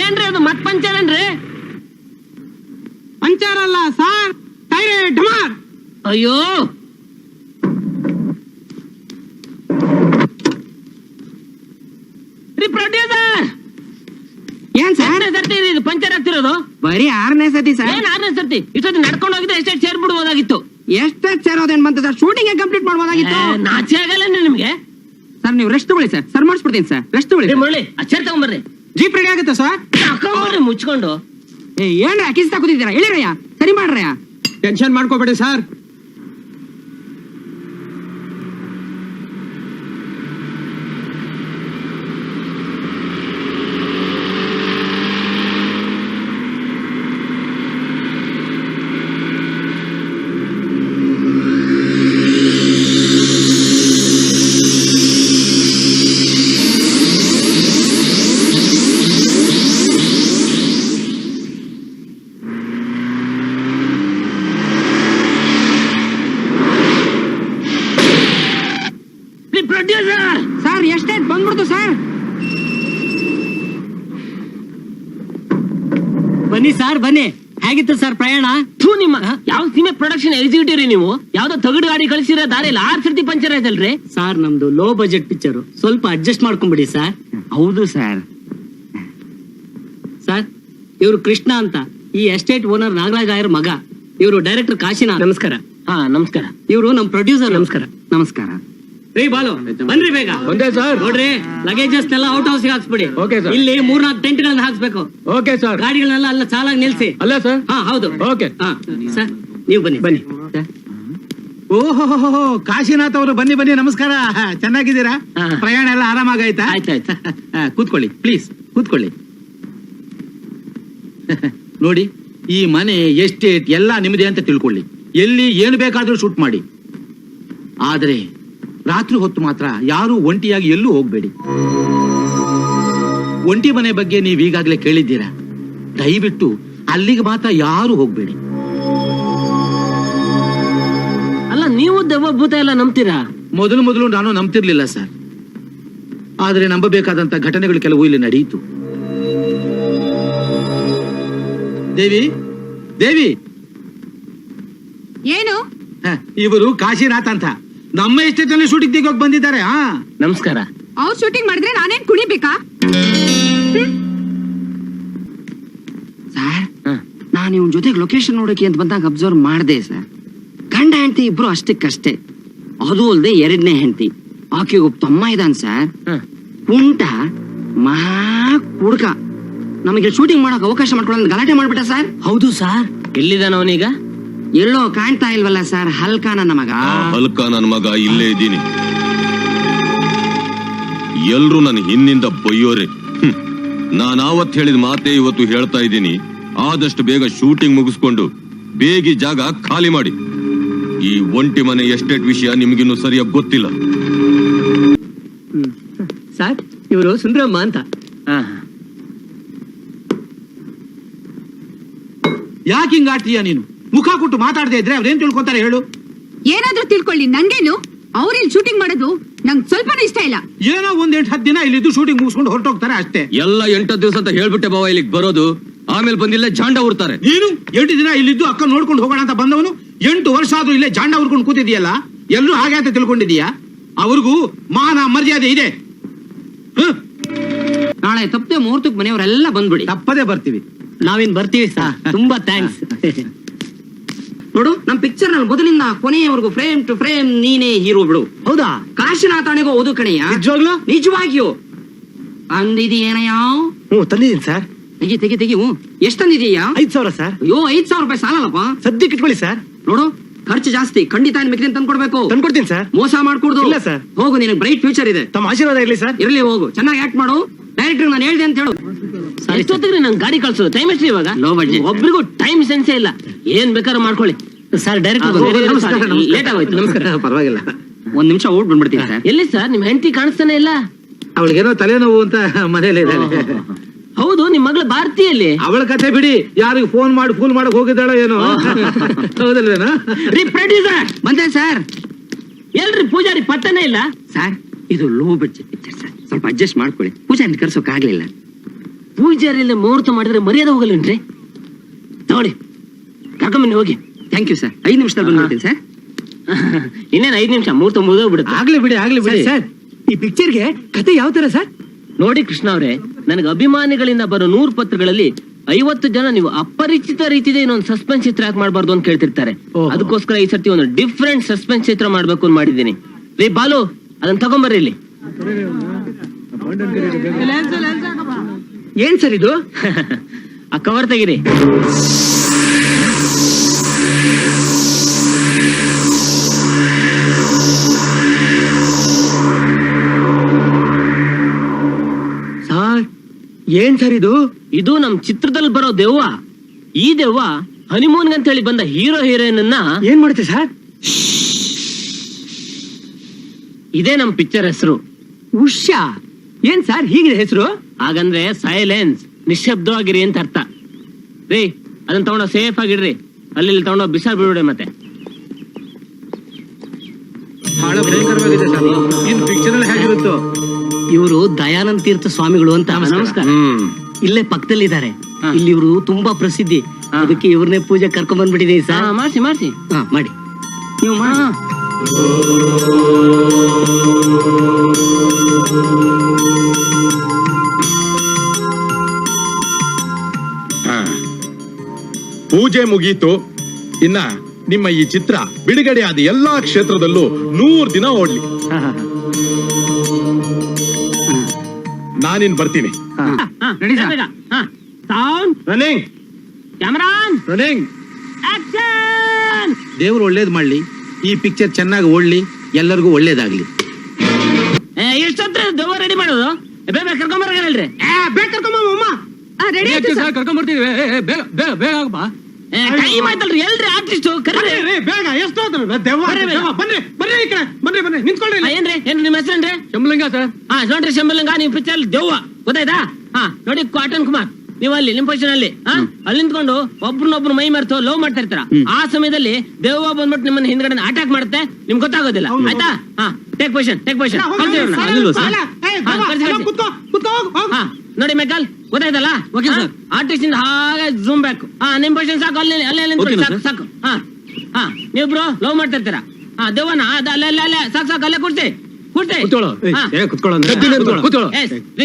ಏನ್ರಿ ಅದು ಮತ್ ಪಂಚರ್ ಏನ್ರಿ? ಪಂಚರ್ ಅಲ್ಲ ಸರ್, ಟೈರ್ ಡಮಾರ್. ಅಯ್ಯೋ ಪ್ರೊಡ್ಯೂಸರ್, ಏನ್ ಸರ್ ಸರ್ತಿ ಇದು ಪಂಚರ್ ಆಗ್ತಿರೋದು? ಬರೀ 6ನೇ ಸತಿ ಸರ್. ಏನ್ 6ನೇ ಸರ್ತಿ? ಇಷ್ಟೊತ್ತು ನಡ್ಕೊಂಡು ಹೋಗಿದ್ರೆ ಎಷ್ಟೇ ಸೇರ್ಬಿಡ್ಬೋದಾಗಿತ್ತು. ಎಷ್ಟೇ ಸೇರೋದೇನ್ ಬಂತ ಸರ್, ಶೂಟಿಂಗ್ ಕಂಪ್ಲೀಟ್ ಮಾಡ್ಬೋದಾಗಿತ್ತು. ನಾಚೆ ಆಗಲ್ಲ ನಿಮ್ಗೆ? ಸರ್ ನೀವು ರೆಸ್ಟ್ ತಗೊಳ್ಳಿ ಸರ್, ಸರ್ ಮಾಡಿಸ್ಬಿಡ್ತೀನಿ ಸರ್, ರೆಸ್ಟ್ ತಗೊಳ್ಳಿ. ಮುರಳಿ ಅಚ್ಚರ್ ತಗೊಂಬರ್ರಿ. ಜೀಪ್ ರೆಡಿ ಆಗುತ್ತೆ ಸರ್. ತಗೊಂಬರ್ರಿ ಮುಚ್ಕೊಂಡು. ಏನ್ ಕಿಸ್ ಕೂತಿದ್ದೀರಾ? ಹೇಳಿರಯ್ಯ, ಸರಿ ಮಾಡ್ರಯ್ಯ. ಟೆನ್ಷನ್ ಮಾಡ್ಕೋಬೇಡಿ ಸರ್. ಪ್ರೊಡ್ಯೂಸರ್ ಸರ್ ಎಷ್ಟೇ ಬಂದ್ಬಿಡ್ತು ಸರ್. ಬನ್ನಿ ಸರ್ ಬನ್ನಿ. ಹೇಗಿತ್ತು ಸರ್ ಪ್ರಯಾಣ? ನಿಮ್ಮ ಯಾವ ಸಿನಿಮಾ ಪ್ರೊಡಕ್ಷನ್ ಎಕ್ಸಿಕ್ಯೂಟಿವ್ ನೀವು? ಯಾವ್ದೋ ತಗಡು ಗಾಡಿ ಕಳಿಸಿರೋ ದಾರಿಯಲ್ಲಿ 6 ಸರ್ತಿ ಪಂಚರ್ ಆಯ್ತಲ್ರಿ? ಸರ್ ನಮ್ದು ಲೋ ಬಜೆಟ್ ಪಿಕ್ಚರ್, ಸ್ವಲ್ಪ ಅಡ್ಜಸ್ಟ್ ಮಾಡ್ಕೊಂಡ್ಬಿಡಿ ಸರ್. ಹೌದು ಸರ್. ಸರ್ ಇವರು ಕೃಷ್ಣ ಅಂತ, ಈ ಎಸ್ಟೇಟ್ ಓನರ್ ನಾಗರಾಜ್ ಆಯರ್ ಮಗ. ಇವರು ಡೈರೆಕ್ಟರ್ ಕಾಶಿನಾಥ್. ನಮಸ್ಕಾರ. ಹಾ ನಮಸ್ಕಾರ. ಇವರು ನಮ್ ಪ್ರೊಡ್ಯೂಸರ್. ನಮಸ್ಕಾರ. ನಮಸ್ಕಾರ. ರೀ ಬಾಲು ಬನ್ರಿ ಬೇಗ. ಒಂದೇ ಸರ್. ನೋಡ್ರಿ ಲಗೇಜಸ್ ನೆಲ್ಲ ಔಟ್ ಹೌಸ್ ಹಾಕ್ಸ್ಬಿಡಿ. Okay sir. ಇಲ್ಲಿ 3-4 ಟೆಂಟ್ ಗಳನ್ನ ಹಾಕ್ಸ್ಬೇಕು. Okay sir. ಗಾಡಿಗಳನ್ನೆಲ್ಲ ಅಲ್ಲ ಸಾಲಾಗಿ ನಿಲ್ಸಿ. ಅಲ್ಲ ಸರ್. ಹಾ ಹೌದು. ಓಕೆ. ಹಾ ಸರ್ ನೀವು ಬನ್ನಿ ಬನ್ನಿ. ಓಹೋ ಕಾಶಿನಾಥ್ ಅವರು ಬನ್ನಿ ಬನ್ನಿ. ನಮಸ್ಕಾರ, ಚೆನ್ನಾಗಿದ್ದೀರಾ? ಹಾ. ಪ್ರಯಾಣ ಎಲ್ಲ ಆರಾಮಾಗಾಯ್ತಾ? ಆಯ್ತಾಯ್ತು. ಕೂತ್ಕೊಳ್ಳಿ ಪ್ಲೀಸ್, ಕೂತ್ಕೊಳ್ಳಿ. ನೋಡಿ, ಈ ಮನೆ ಎಸ್ಟೇಟ್ ಎಲ್ಲ ನಿಮ್ಮದೇ ಅಂತ ತಿಳ್ಕೊಳ್ಳಿ. ಎಲ್ಲಿ ಏನು ಬೇಕಾದ್ರೂ ಶೂಟ್ ಮಾಡಿ. ಆದ್ರೆ ರಾತ್ರಿ ಹೊತ್ತು ಮಾತ್ರ ಯಾರು ಒಂಟಿಯಾಗಿ ಎಲ್ಲೂ ಹೋಗ್ಬೇಡಿ. ಒಂಟಿ ಮನೆ ಬಗ್ಗೆ ನೀವು ಈಗಾಗಲೇ ಕೇಳಿದ್ದೀರಾ. ದಯವಿಟ್ಟು ಅಲ್ಲಿಗೆ ಮಾತ್ರ ಯಾರು ಹೋಗ್ಬೇಡಿ. ಅಲ್ಲ ನೀವು ದೆವ್ವ ಭೂತ ಎಲ್ಲ ನಂಬ್ತೀರಾ? ಮೊದಲು ನಾನು ನಂಬ್ತಿರ್ಲಿಲ್ಲ ಸರ್. ಆದ್ರೆ ನಂಬಬೇಕಾದಂತ ಘಟನೆಗಳು ಕೆಲವು ಇಲ್ಲಿ ನಡೆಯಿತು. ದೇವಿ ದೇವಿ, ಏನು? ಇವರು ಕಾಶಿನಾಥ್ ಅಂತ ನಮ್ಮ ಎಸ್ಟೇಟ್ ಅಲ್ಲಿ ಶೂಟಿಂಗ್ ತೆಗೋಕ್ ಬಂದಿದ್ದಾರೆ. ನಮಸ್ಕಾರ. ಅವ್ರು ಶೂಟಿಂಗ್ ಮಾಡಿದ್ರೆ ನಾನೇನ್ ಕುಣಿಬೇಕಾ? ಸರ್ ನಾನು ಇವನ್ ಜೊತೆಗೆ ಲೊಕೇಶನ್ ನೋಡಕ್ಕೆ ಅಂತ ಬಂದಾಗ ಅಬ್ಸರ್ವ್ ಮಾಡಿದೆ ಸರ್. ಗಂಡ ಹೆಂಡತಿ ಇಬ್ರು ಅಷ್ಟಕ್ಕಷ್ಟೇ. ಅದು ಅಲ್ಲದೆ 2ನೇ ಹೆಂಡತಿ, ಆಕೆಗೆ ಒಬ್ಬ ತಮ್ಮ ಇದ್ದಾನೆ ಸರ್. ಕುಂಟ ಮಹಾ ಕುಡ್ಕ. ನಮಗೆ ಶೂಟಿಂಗ್ ಮಾಡಕ್ ಅವಕಾಶ ಮಾಡ್ಕೊಳ್ಳೋ ಗಲಾಟೆ ಮಾಡ್ಬಿಟ್ಟ ಸರ್. ಹೌದು ಸರ್. ಎಲ್ಲಿದ್ದಾನ ಅವನೀಗ? ಎಲ್ಲೋ ಕಾಣ್ತಾ ಇಲ್ವಲ್ಲ ಸರ್. ಹಲ್ಕಾ ನನ್ನ ಮಗ. ಹಲ್ಕ ನನ್ನ ಮಗ ಇಲ್ಲೇ ಇದ್ದೀನಿ. ಎಲ್ರು ನನ್ನ ಹಿಂದಿಂದ ಬೈಯೋರೆ. ನಾನು ಆವತ್ತು ಹೇಳಿದ ಮಾತೇ ಇವತ್ತು ಹೇಳ್ತಾ ಇದ್ದೀನಿ. ಆದಷ್ಟು ಬೇಗ ಶೂಟಿಂಗ್ ಮುಗಿಸ್ಕೊಂಡು ಬೇಗ ಜಾಗ ಖಾಲಿ ಮಾಡಿ. ಈ ಒಂಟಿ ಮನೆ ಎಸ್ಟೇಟ್ ವಿಷಯ ನಿಮ್ಗಿನ್ನು ಸರಿಯಾಗಿ ಗೊತ್ತಿಲ್ಲ. ಸರ್ ಇವರು ಸುಂದರಮ್ಮ ಅಂತ. ಯಾಕೆ ಹಿಂಗ ಆಡ್ತೀಯ ನೀನು? ಮುಖ ಕೊಟ್ಟು ಮಾತಾಡದೆ ಇದ್ರೆ ಅವ್ರೇನ್ ತಿಳ್ಕೊಂತಾರೆ ಹೇಳು? ಏನಾದ್ರೂ ತಿಳ್ಕೊಳ್ಳಿ, ನಂಗೇನು? ಅವ್ರಿಲ್ ಶೂಟಿಂಗ್ ಮಾಡೋದು ನಂಗ್ ಸ್ವಲ್ಪನೂ ಇಷ್ಟ ಇಲ್ಲ. ಏನೋ 1-8-10 ದಿನ ಇಲ್ಲಿದ್ದು ಶೂಟಿಂಗ್ ಮುಗಿಸ್ಕೊಂಡು ಹೊರಟೋಗ್ತಾರೆ ಅಷ್ಟೇ. ಎಲ್ಲ 8 ದಿವಸ ಅಂತ ಹೇಳ್ಬಿಟ್ಟೆ ಬಾವ ಇಲ್ಲಿಗೆ ಬರೋದು. ಆಮೇಲೆ ಬಂದಿಲ್ಲ ಜಾಂಡ ಉರ್ತಾರೆ. ನೀನು 8 ದಿನ ಇಲ್ಲಿದ್ದು ಅಕ್ಕ ನೋಡ್ಕೊಂಡು ಹೋಗೋಣ ಅಂತ ಬಂದವನು 8 ವರ್ಷ ಆದ್ರೂ ಇಲ್ಲೇ ಜಾಂಡ ಉರ್ಕೊಂಡು ಕೂತಿದೀಯಲ್ಲ. ಎಲ್ಲರೂ ಹಾಗೆ ಅಂತ ತಿಳ್ಕೊಂಡಿದೀಯಾ? ಅವ್ರಿಗೂ ಮಾನ ಮರ್ಯಾದೆ ಇದೆ. ನಾಳೆ ತಪ್ಪದೆ ಮುಹೂರ್ತಕ್ಕೆ ಮನೆಯವರೆಲ್ಲ ಬಂದ್ಬಿಡಿ. ತಪ್ಪದೇ ಬರ್ತೀವಿ. ನಾವಿನ್ ಬರ್ತೀವಿ ಸರ್. ತುಂಬಾ ಥ್ಯಾಂಕ್ಸ್. ನೋಡು, ನಮ್ ಪಿಕ್ಚರ್ ನಲ್ಲಿ ಮೊದಲಿಂದ ಕೊನೆಯವರೆಗೂ ಫ್ರೇಮ್ ಟು ಫ್ರೇಮ್ ನೀನೇ ಹೀರೋ ಬಿಡು. ಹೌದಾ? ಕಾಶಿನಾಥನಿಗೂ ಓದು ಕಣಯ್ಯ. ನಿಜವಾಗ್ಲೂ? ನಿಜವಾಗಿಯೂ. ಅಂದಿದೀಯೇನಯ್ಯ? ತಂದಿದ್ದೀನಿ ಸರ್. ತೆಗಿ. ಎಷ್ಟ್ ತಂದಿದೀಯಾ? 5,000 ಸರ್. ಅಯ್ಯೋ, 5,000 ರೂಪಾಯಿ ಸಾಲಲ್ಲಪ್ಪ. ಸದ್ಯಕ್ಕೆ ಇಟ್ಕೊಳ್ಳಿ ಸರ್. ನೋಡು, ಖರ್ಚು ಜಾಸ್ತಿ. ಖಂಡಿತ ಮಿಕ್ಕಿನ ತಂದ್ಕೊಡ್ಬೇಕು. ತಂದ್ಕೊಡ್ತೀನಿ ಸರ್. ಮೋಸ ಮಾಡ್ಕೊಡ್ದು. ಇಲ್ಲ ಸರ್. ಹೋಗು, ನಿನಗೆ ಬ್ರೈಟ್ ಫ್ಯೂಚರ್ ಇದೆ. ತಮ್ಮ ಆಶೀರ್ವಾದ ಇರ್ಲಿ ಸರ್. ಇರ್ಲಿ, ಹೋಗು. ಚೆನ್ನಾಗಿ ಆಕ್ಟ್ ಮಾಡು. ಡೈರೆಕ್ಟರ್ ನಾನು ಹೇಳ್ದೆ ಅಂತ ಹೇಳು. ಎಷ್ಟೊತ್ತಿಗೆ ನಂಗೆ ಗಾಡಿ ಕಳ್ಸೋದು? ಟೈಮ್ ಎಷ್ಟು ಇವಾಗ? Low budget. ಒಬ್ರಿಗೂ ಟೈಮ್ ಸೆನ್ಸೇ ಇಲ್ಲ. ಏನ್ ಬೇಕಾದ್ರೂ ಮಾಡ್ಕೊಳ್ಳಿ ಸರ್. ಡೈರೆಕ್ಟರ್ ಲೇಟ್ ಆಗೋಯ್ತು. ನಮಸ್ಕಾರ. ಪರವಾಗಿಲ್ಲ. 1 ನಿಮಿಷ ಓಟ್ ಬಂದ್ಬಿಡ್ತೀನಿ ಸರ್. ಎಲ್ಲಿ ಸರ್? ನಿಮ್ ಹೆಂಡತಿ ಕಾಣಿಸ್ತಾನೆ ಇಲ್ಲ. ಅವಳಿಗೇನೋ ತಲೆನೋವು ಅಂತ ಮನೇಲಿ ಇದ್ದಾಳೆ. ಹೌದು, ನಿಮ್ ಮಗಳು ಭಾರತೀಯಲ್ಲಿ ಅವಳ ಕತೆ ಬಿಡಿ, ಯಾರಿಗೆ ಫೋನ್ ಮಾಡಿ ಫೂಲ್ ಮಾಡಕ್ ಹೋಗಿದ್ದಾಳೋ ಏನೋ. ಹೌದಲ್ವೇನೋ? ರೀ ಪ್ರೊಡ್ಯೂಸರ್, ಬಂದೆ ಸರ್. ಎಲ್ರಿ ಪೂಜಾರಿ ಪತ್ತನೇ ಇಲ್ಲ. ಸರ್ ಇದು ಲೋ ಬಡ್ಜೆಟ್ ಪಿಕ್ಚರ್ ಸರ್, ಸ್ವಲ್ಪ ಅಡ್ಜಸ್ಟ್ ಮಾಡ್ಕೊಳ್ಳಿ. ಪೂಜಾರಿ ಕರ್ಸೋಕ್ ಆಗ್ಲಿಲ್ಲ. ಪೂಜಾರಿಯಲ್ಲಿ ಮುಹೂರ್ತ ಮಾಡಿದ್ರೆ ಮರ್ಯಾದೆ ಹೋಗಲ್ವೇನ್ರಿ? ತಗೊಳ್ಳಿ, ಕರ್ಕೊಂಬನ್ನಿ ಹೋಗಿ. Thank you sir. 5 ನಿಮಿಷದಲ್ಲಿ ಬಂದ್ಬಿಡ್ತೀನಿ ಸರ್. ಇನ್ನೇನು 5 ನಿಮಿಷ ಮುಹೂರ್ತ ಮುಗಿದೋಗ್ಬಿಡುತ್ತೆ. ಆಗ್ಲಿ ಬಿಡಿ. ಸರ್ ಈ ಪಿಕ್ಚರ್ಗೆ ಕತೆ ಯಾವ ತರ ಸರ್? ನೋಡಿ ಕೃಷ್ಣ ಅವರೇ, ನನಗೆ ಅಭಿಮಾನಿಗಳಿಂದ ಬರೋ 100 ಪತ್ರಗಳಲ್ಲಿ 50 ಜನ ನೀವು ಅಪರಿಚಿತ ರೀತಿಯ ಇನ್ನೊಂದು ಸಸ್ಪೆನ್ಸ್ ಚಿತ್ರ ಯಾಕೆ ಮಾಡಬಾರ್ದು ಅಂತ ಕೇಳ್ತಿರ್ತಾರೆ. ಅದಕ್ಕೋಸ್ಕರ ಈ ಸರ್ತಿ ಒಂದು ಡಿಫ್ರೆಂಟ್ ಸಸ್ಪೆನ್ಸ್ ಚಿತ್ರ ಮಾಡ್ಬೇಕು ಅಂತ ಮಾಡಿದ್ದೀನಿ. ರೀ ಬಾಲು, ಅದನ್ನ ತಗೊಂಬರ್ರಿ ಇಲ್ಲಿ. ಏನ್ ಸರ್ ಇದು? ಆ ಕವರ್ ತೆಗಿರಿ. ಸರ್ ಏನ್ ಸರ್ ಇದು? ಇದು ನಮ್ ಚಿತ್ರದಲ್ಲಿ ಬರೋ ದೆವ್ವ. ಈ ದೆವ್ವ ಹನಿಮೂನ್ ಅಂತ ಹೇಳಿ ಬಂದ ಹೀರೋ ಹೀರೋಯಿನ್ ಅನ್ನ ಏನ್ ಮಾಡುತ್ತೆ ಸರ್? ಇದೇ ನಮ್ ಪಿಕ್ಚರ್ ಹೆಸರು. ಉಷಾ. ಏನ್ ಸರ್ ಹೀಗಿದೆ ಹೆಸರು? ಹಾಗಂದ್ರೆ ಸೈಲೆನ್ಸ್, ನಿಶ್ಶಬ್ದವಾಗಿರಿ ಅಂತ ಅರ್ಥ. ರೀ ಅದನ್ನ ತಗೊಂಡ ಸೇಫ್ ಆಗಿಡ್ರಿ, ಅಲ್ಲಿ ತಗೊಂಡ ಬಿಸಾಡ್ ಬಿಡ್ಬಿಡಿ. ಮತ್ತೆ ಬಹಳ ಭಯಂಕರವಾಗಿದೆ ಸರ್. ಇನ್ ಪಿಕ್ಚರ್ ಅಲ್ಲಿ ಹೇಗಿರುತ್ತೋ. ಇವರು ದಯಾನಂದ ತೀರ್ಥ ಸ್ವಾಮಿಗಳು ಅಂತ. ನಮಸ್ಕಾರ. ಇಲ್ಲೇ ಪಕ್ಕದಲ್ಲಿದ್ದಾರೆ. ಹಾ. ಇಲ್ಲಿ ಇವರು ತುಂಬಾ ಪ್ರಸಿದ್ಧಿ. ಹಾ. ಅದಕ್ಕೆ ಇವ್ರನ್ನೇ ಪೂಜೆ ಕರ್ಕೊಂಡ್ ಬಂದ್ಬಿಟ್ಟಿದೆ ಸರ್. ಮಾಡ್ಸಿ ಮಾಡ್ಸಿ. ಹಾ ಮಾಡಿ, ನೀವು ಮಾಡಿ. ಪೂಜೆ ಮುಗೀತು. ಇನ್ನ ನಿಮ್ಮ ಈ ಚಿತ್ರ ಬಿಡುಗಡೆ ಆದ ಎಲ್ಲಾ ಕ್ಷೇತ್ರದಲ್ಲೂ 100 ದಿನ ಓಡ್ಲಿ. ನಾನಿನ್ ಬರ್ತೀನಿ. Sound running Cameron running. Action. ದೇವ್ರು ಒಳ್ಳೇದ್ ಮಾಡ್ಲಿ, ಈ ಪಿಕ್ಚರ್ ಚೆನ್ನಾಗಿ ಓಡ್ಲಿ, ಎಲ್ಲರಿಗೂ ಒಳ್ಳೇದಾಗ್ಲಿ. ಎಷ್ಟೊತ್ತ ದೆವ್ವ ರೆಡಿ ಮಾಡೋದು? ಬೇಗ ಕರ್ಕೊಂಬರ್ಗಲ್ರಿ. ಬೇಗ ಕರ್ಕೊಂಬಮ್ಮ. ರೆಡಿ ಆಯ್ತು ಸರ್. ಕರ್ಕೊಂಡ್ ಬರ್ತೀವಿ. ಬೇಗ ಆಗಪ್ಪ. ಟೈಮ್ ಆಯ್ತಲ್ರಿ, ಎಲ್ರಿ ಆರ್ಟಿಸ್ಟ್ ಕರೀರಿ. ಬೇಗ ಎಷ್ಟು ಬನ್ನಿ ಈ ಕಡೆ ಬನ್ನಿ ನಿಂತ್ಕೊಳ್ಳಿ. ಏನ್ರಿ ಏನ್ ನಿಮ್ಮ ಹೆಸರೇನ್ರಿ? ಶಂಭುಲಿಂಗ ಸರ್. ನೋಡ್ರಿ ಶಂಭುಲಿಂಗ, ನೀವು ಪಿಕ್ಚರ್ ದೆವ್ವ ಗೊತ್ತಾಯ್ತಾ? ನೋಡಿ ಕಾಟನ್ ಕುಮಾರ್, ನೀವು ಅಲ್ಲಿ ನಿಮ್ ಪೊಸಿಷನ್ ಅಲ್ಲಿ ಅಲ್ಲಿ ನಿಂತ್ಕೊಂಡು ಒಬ್ರನ್ನೊಬ್ರು ಮೈ ಮರೆತು ಲವ್ ಮಾಡ್ತಾ ಇರ್ತಾರ. ಆ ಸಮಯದಲ್ಲಿ ದೆವ್ವ ಬಂದ್ಬಿಟ್ಟು ನಿಮ್ಮನ್ನ ಹಿಂದ್ಗಡೆ ಅಟ್ಯಾಕ್ ಮಾಡುತ್ತೆ, ನಿಮ್ಗೆ ಗೊತ್ತಾಗೋದಿಲ್ಲ. ಆಯ್ತಾ? Take position. ನೋಡಿ ಮೆಕಲ್, ಗೊತ್ತಾಯ್ತಲ್ಲ? ಆರ್ಟಿಸ್ಟ್ ಇಂದ ಹಾಗೆ ಜೂಮ್ ಬ್ಯಾಕ್. ನಿಮ್ ಪೊಸಿಷನ್ ಸಾಕು, ಅಲ್ಲಿ ಅಲ್ಲೇ ನಿಂತ್ಕೊಳ್ಳಿ, ಸಾಕು. ನೀವಿಬ್ರು ಲವ್ ಮಾಡ್ತಾ ಇರ್ತೀರಾ. ದೆವ್ವನ ಅಲ್ಲೇ ಸಾಕು ಅಲ್ಲೇ ಕೂರ್ಸಿ.